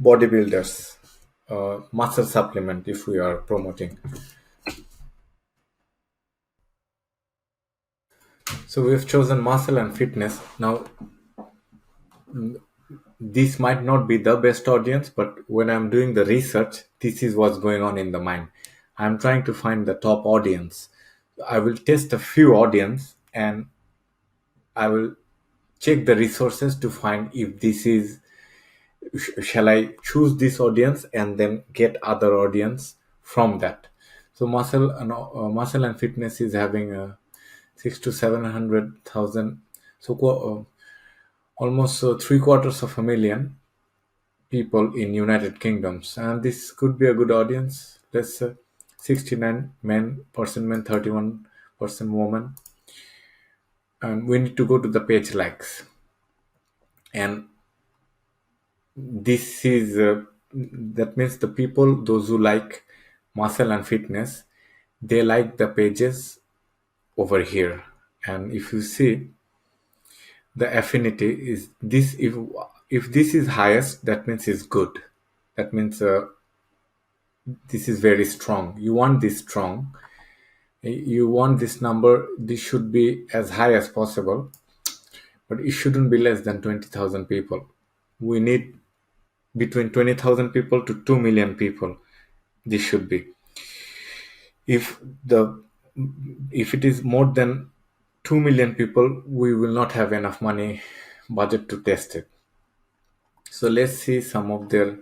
Speaker 1: bodybuilders, muscle supplement if we are promoting. So we have chosen muscle and fitness. Now this might not be the best audience, but when I'm doing the research, this is what's going on in the mind. I'm trying to find the top audience. I will test a few audience and I will check the resources to find if this is shall I choose this audience and then get other audience from that. So muscle and fitness is having a 6 to 700,000. So almost three quarters of a million people in United Kingdoms, and this could be a good audience. Let's say 69 men, 31% woman, and we need to go to the page likes, and this is that means the people those who like muscle and fitness, they like the pages over here. And if you see the affinity is this, if this is highest, that means it's good. That means this is very strong. You want this strong, you want this number, this should be as high as possible, but it shouldn't be less than 20,000 people. We need between 20,000 people to 2 million people. This should be. If the if it is more than 2 million people, we will not have enough money budget to test it. So let's see some of their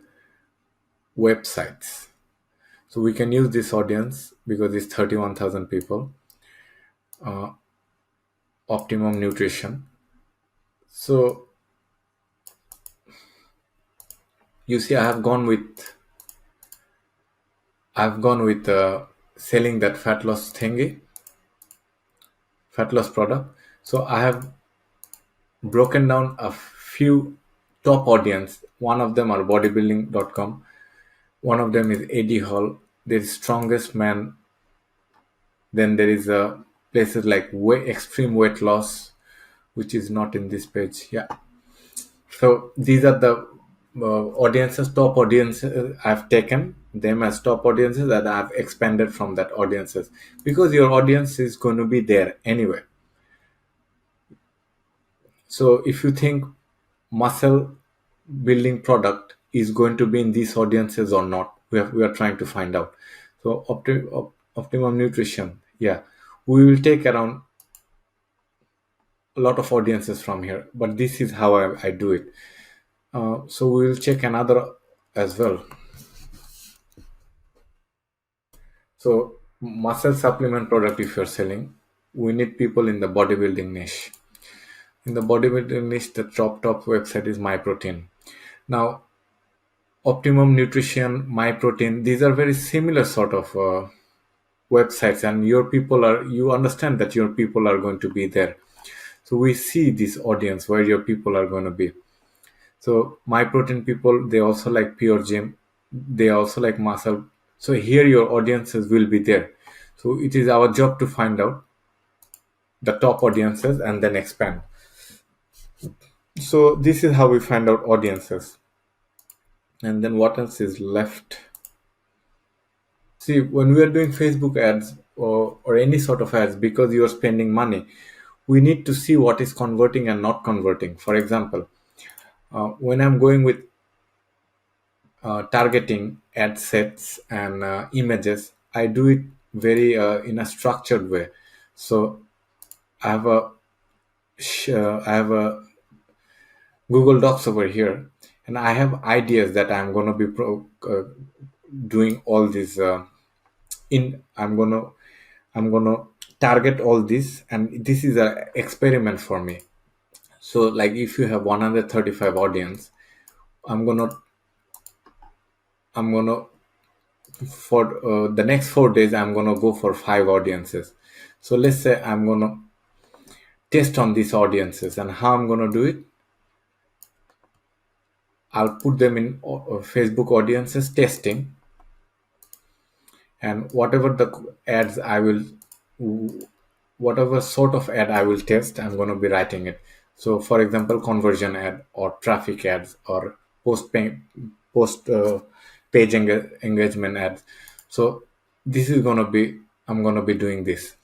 Speaker 1: websites. So we can use this audience because it's 31,000 people. Optimum nutrition. So you see, I've gone with selling that fat loss thingy, fat loss product. So I have broken down a few top audience. One of them are bodybuilding.com. One of them is AD Hall. There's strongest man. Then there is places like extreme weight loss, which is not in this page. Yeah. So these are the audiences, top audiences. I've taken them as top audiences that I've expanded from that audiences, because your audience is going to be there anyway. So if you think muscle building product is going to be in these audiences or not, we are trying to find out. So optimum nutrition, yeah, we will take around a lot of audiences from here, but this is how I do it. So we will check another as well. So muscle supplement product, if you're selling, we need people in the bodybuilding niche. In the bodybuilding niche, the top website is MyProtein. Now Optimum Nutrition, MyProtein, these are very similar sort of websites, and you understand that your people are going to be there. So we see this audience where your people are going to be. So MyProtein people, they also like pure gym, they also like muscle. So here your audiences will be there. So it is our job to find out the top audiences and then expand. So this is how we find out audiences. And then what else is left? See, when we are doing Facebook ads or any sort of ads, because you are spending money, we need to see what is converting and not converting. For example, when I'm going with targeting ad sets and images, I do it very in a structured way. So I have a Google Docs over here, and I have ideas that I'm going to be doing all these I'm gonna target all this, and this is an experiment for me. So like if you have 135 audience, i'm gonna I'm gonna for the next 4 days I'm gonna go for 5 audiences. So let's say I'm gonna test on these audiences, and how I'm gonna do it, I'll put them in Facebook audiences testing, and whatever the ads I will, whatever sort of ad I will test, I'm going to be writing it. So for example, conversion ad or traffic ads or post page engagement ads. So this is going to be, I'm going to be doing this.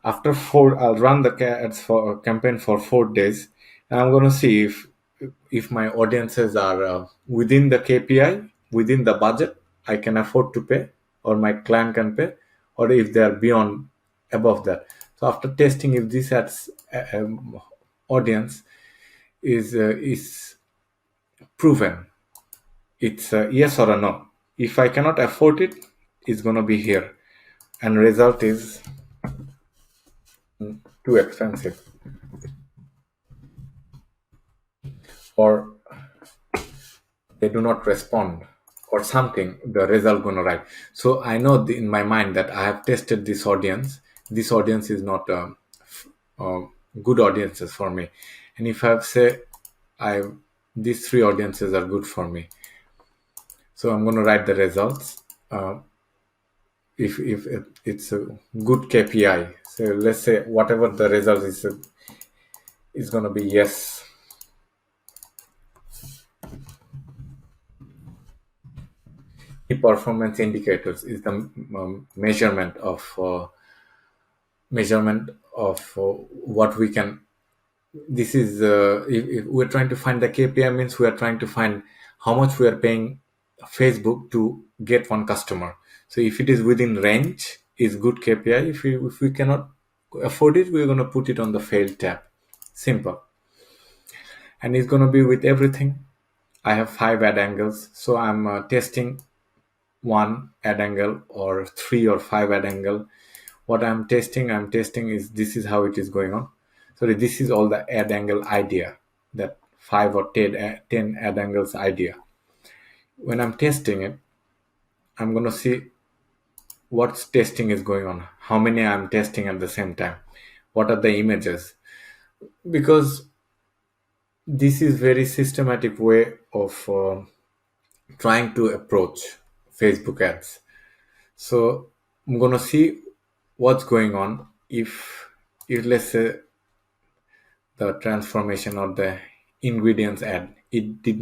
Speaker 1: After I'll run the ads for campaign for 4 days, and I'm going to see if my audiences are within the KPI, within the budget I can afford to pay, or my client can pay, or if they are beyond, above that. So after testing, if this ads audience is proven, it's a yes or a no. If I cannot afford it, it's going to be here, and result is too expensive, or they do not respond, or something, the result gonna write. So I know in my mind that I have tested this audience is not uh, good audiences for me. And if I have say I these 3 audiences are good for me, so I'm going to write the results. If it's a good KPI, so let's say whatever the result is going to be yes. Key performance indicators is the measurement of what we can. This is if we're trying to find the KPI, means we are trying to find how much we are paying Facebook to get one customer. So if it is within range, is good KPI. If we cannot afford it, we're going to put it on the failed tab. Simple. And it's going to be with everything. I have 5 ad angles, so I'm testing 1 ad angle or 3 or 5 ad angle. What I'm testing is, this is how it is going on. Sorry, this is all the ad angle idea, that 5 or 10 ad angles idea. When I'm testing it, I'm going to see what's testing is going on, how many I'm testing at the same time, what are the images, because this is very systematic way of trying to approach Facebook ads. So I'm gonna see what's going on. If let's say the transformation or the ingredients ad, it's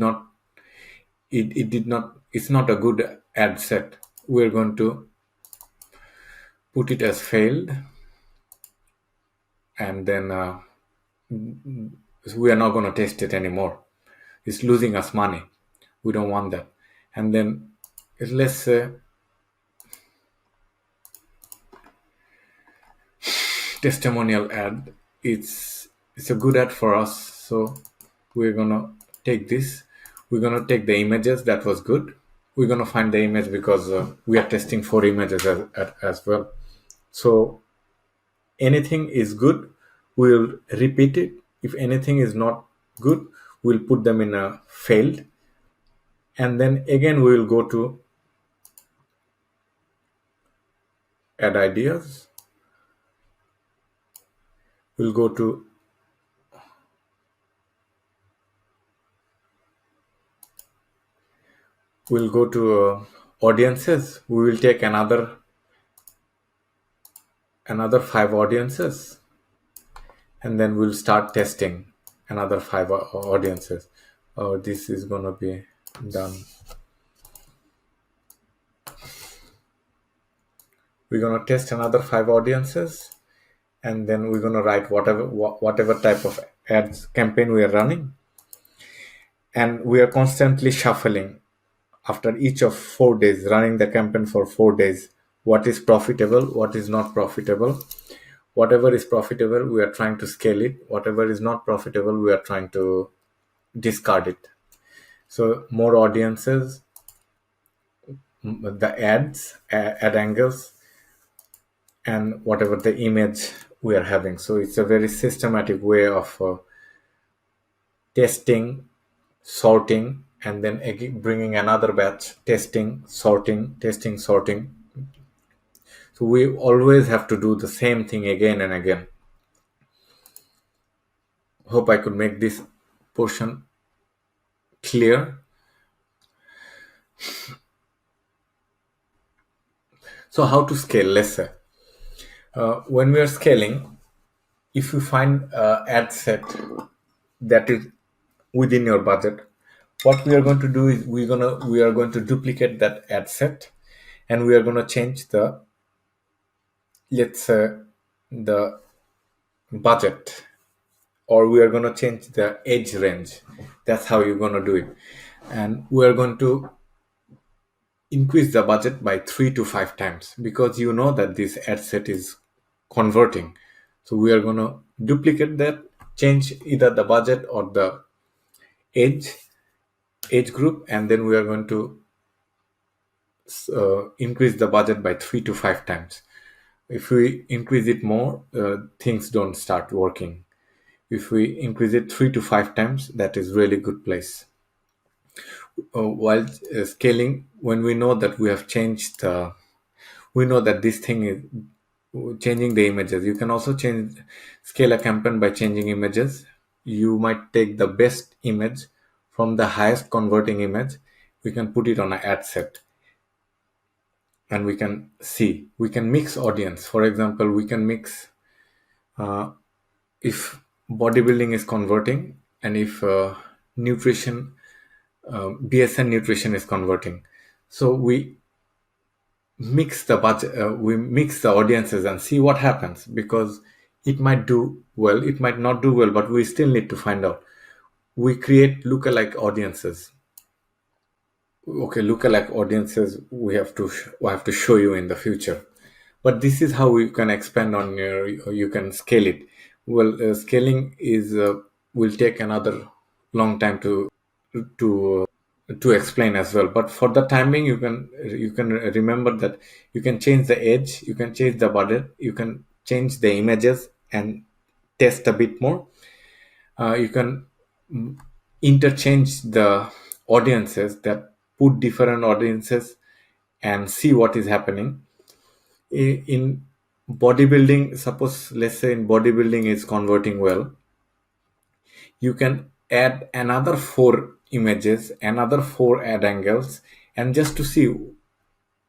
Speaker 1: not a good ad set, we're going to put it as failed, and then we are not going to test it anymore. It's losing us money. We don't want that. And then let's say testimonial ad, it's a good ad for us, so we're gonna take this. We're gonna take the images, that was good. We're gonna find the image because we are testing 4 images as well. So anything is good, we'll repeat it. If anything is not good, we'll put them in a failed, and then again we will go to add ideas. We'll go to audiences. We will take another 5 audiences, and then we'll start testing another 5 audiences. Oh, this is gonna be done. We're gonna test another 5 audiences, and then we're gonna write whatever type of ads campaign we are running, and we are constantly shuffling after each of 4 days, running the campaign for 4 days. What is profitable, what is not profitable. Whatever is profitable, we are trying to scale it. Whatever is not profitable, we are trying to discard it. So more audiences, the ad angles, and whatever the image we are having. So it's a very systematic way of testing, sorting, and then bringing another batch, testing, sorting, testing, sorting. So we always have to do the same thing again and again. Hope I could make this portion clear. So how to scale? Let's say when we are scaling, if you find ad set that is within your budget, what we are going to do is we are going to duplicate that ad set, and we are going to change the, let's say, the budget, or we are going to change the age range. That's how you're going to do it. And we are going to increase the budget by 3 to 5 times, because you know that this ad set is converting. So we are going to duplicate that, change either the budget or the age age group, and then we are going to increase the budget by 3 to 5 times. If we increase it more, things don't start working. If we increase it 3 to 5 times, that is really good place. While scaling, when we know that we have changed, we know that this thing is changing the images. You can also change scale a campaign by changing images. You might take the best image from the highest converting image. We can put it on an ad set, and we can see, we can mix audience. For example, we can mix if bodybuilding is converting, and if nutrition, BSN nutrition is converting. So we mix the budget, we mix the audiences and see what happens, because it might do well, it might not do well, but we still need to find out. We create lookalike audiences. Okay, lookalike audiences we have to show you in the future, but this is how you can expand on your, you can scale it. Well, scaling is will take another long time to to explain as well, but for the timing, you can remember that you can change the edge, you can change the budget, you can change the images and test a bit more. You can interchange the audiences, that put different audiences and see what is happening. In bodybuilding, suppose, let's say, in bodybuilding is converting well, you can add another 4 images, another 4 ad angles, and just to see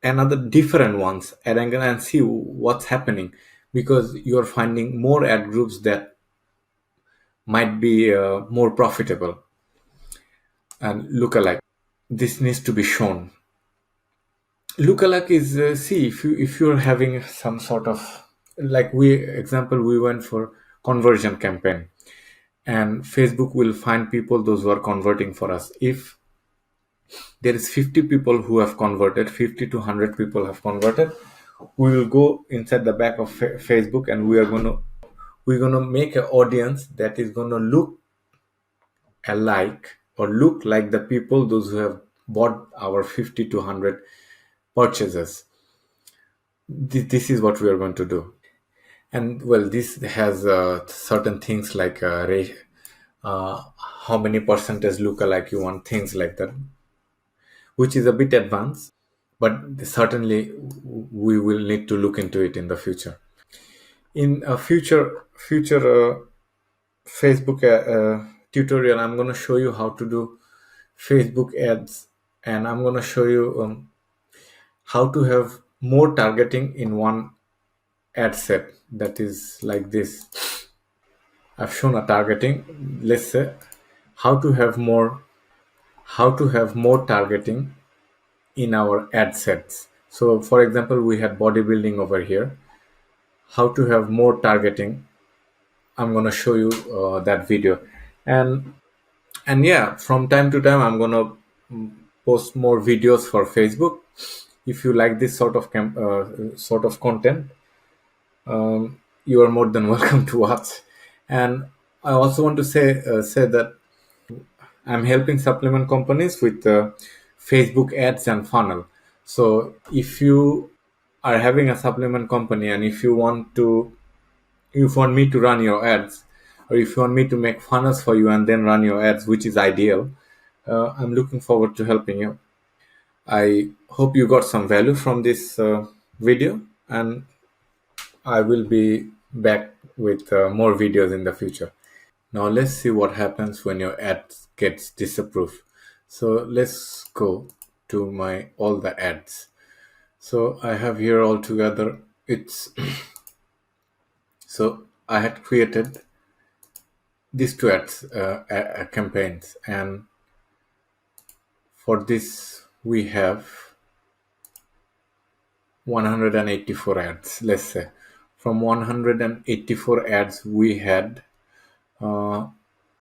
Speaker 1: another different ones ad angle and see what's happening, because you're finding more ad groups that might be more profitable. And lookalike, this needs to be shown. Lookalike is, see, if you're having some sort of, like, we went for conversion campaign, and Facebook will find people those who are converting for us. If there is 50 people who have converted, 50 to 100 people have converted, we will go inside the back of Facebook, and we're going to make an audience that is going to look alike, or look like the people those who have bought our 50 to 100 purchases. This is what we are going to do. And well, this has certain things like how many percentage lookalike you want, things like that, which is a bit advanced, but certainly we will need to look into it in the future. In a future Facebook tutorial, I'm going to show you how to do Facebook ads, and I'm going to show you how to have more targeting in one ad set, that is like this. I've shown a targeting. Let's say how to have more targeting in our ad sets. So for example, we had bodybuilding over here. How to have more targeting, I'm going to show you that video. And yeah, from time to time, I'm going to post more videos for Facebook. If you like this sort of content, you are more than welcome to watch. And I also want to say that I'm helping supplement companies with Facebook ads and funnel. So if you are having a supplement company, and if you want me to run your ads, or if you want me to make funnels for you and then run your ads, which is ideal, I'm looking forward to helping you. I hope you got some value from this video, and I will be back with more videos in the future. Now let's see what happens when your ad gets disapproved. So let's go to my all the ads. So I have here all together. It's so I had created these two ads campaigns, and for this we have 184 ads. Let's say from 184 ads we had uh,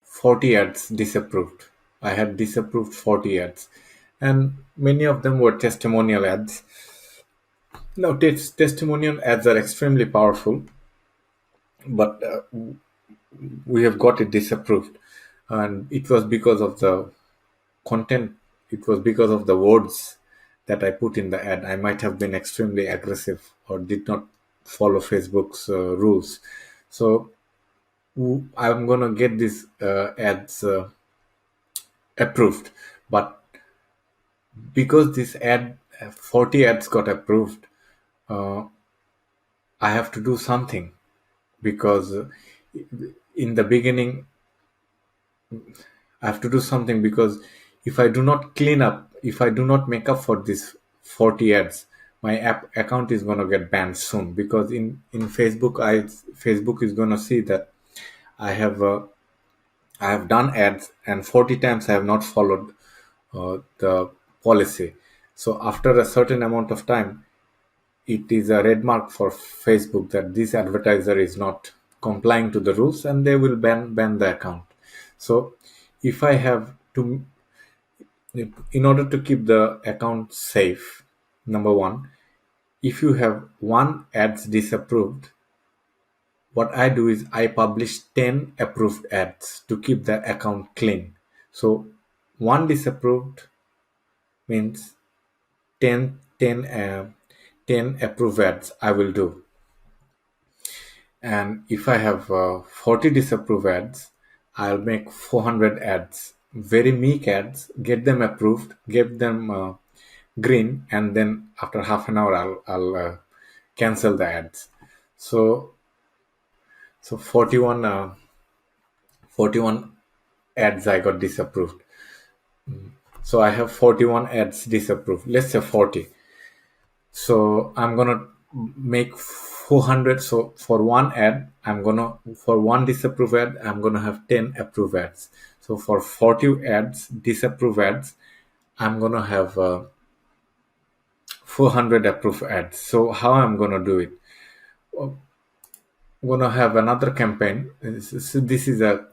Speaker 1: 40 ads disapproved. I had disapproved 40 ads, and many of them were testimonial ads. Now, testimonial ads are extremely powerful, but we have got it disapproved, and it was because of the content. It was because of the words that I put in the ad. I might have been extremely aggressive or did not follow Facebook's rules. So I'm gonna get these ads approved, but because this ad 40 ads got approved, uh, I have to do something, because in the beginning I have to do something, because if I do not clean up, if I do not make up for this 40 ads, my app account is going to get banned soon, because in Facebook is going to see that I have I have done ads and 40 times I have not followed the policy. So after a certain amount of time, it is a red mark for Facebook that this advertiser is not complying to the rules, and they will ban the account. So if I have to, in order to keep the account safe, number one, if you have one ads disapproved, what I do is I publish 10 approved ads to keep the account clean. So one disapproved means 10, 10, 10 approved ads I will do. And if I have 40 disapproved ads, I'll make 400 ads, very meek ads, get them approved, get them green, and then after half an hour I'll cancel the ads. So 41 ads I got disapproved. So I have 41 ads disapproved. Let's say 40. So I'm gonna make 400. So for one ad, for one disapproved ad, I'm gonna have 10 approved ads. So for 40 ads, disapproved ads, I'm gonna have 400 approved ads. So how I'm gonna do it? I'm gonna have another campaign. So this is a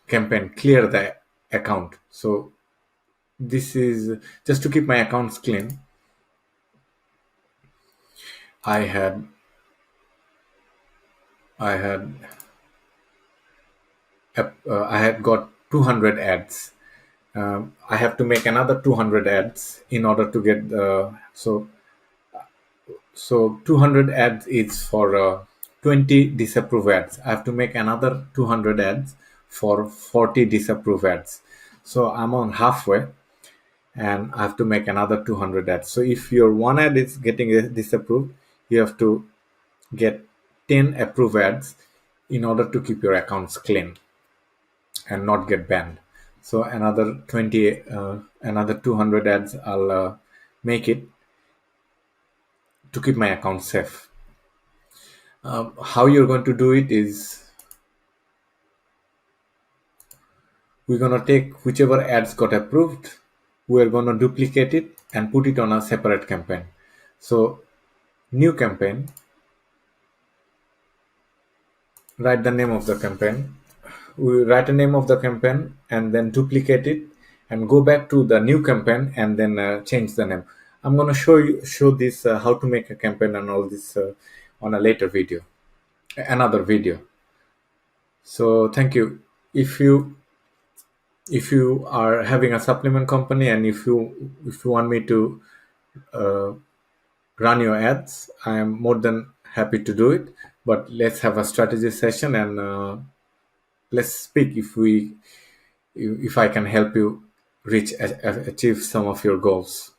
Speaker 1: campaign, clear the account. So this is just to keep my accounts clean. I had I had I had got 200 ads. I have to make another 200 ads in order to get the so 200 ads is for 20 disapproved ads. I have to make another 200 ads for 40 disapproved ads. So I'm on halfway, and I have to make another 200 ads. So if your one ad is getting disapproved, you have to get 10 approved ads in order to keep your accounts clean and not get banned. So another 200 ads I'll make it to keep my account safe. How you're going to do it is, we're going to take whichever ads got approved, we're going to duplicate it and put it on a separate campaign. So new campaign, write the name of the campaign. We write a name of the campaign and then duplicate it and go back to the new campaign and then change the name. I'm going to show this how to make a campaign and all this on a later video, another video. So thank you. If you are having a supplement company, and if you want me to run your ads, I am more than happy to do it. But let's have a strategy session, and let's speak if I can help you achieve some of your goals.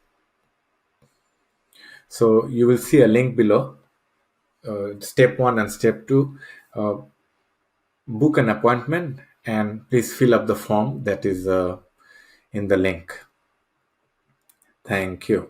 Speaker 1: So you will see a link below. Step 1 and step 2, uh, book an appointment, and please fill up the form that is in the link. Thank you.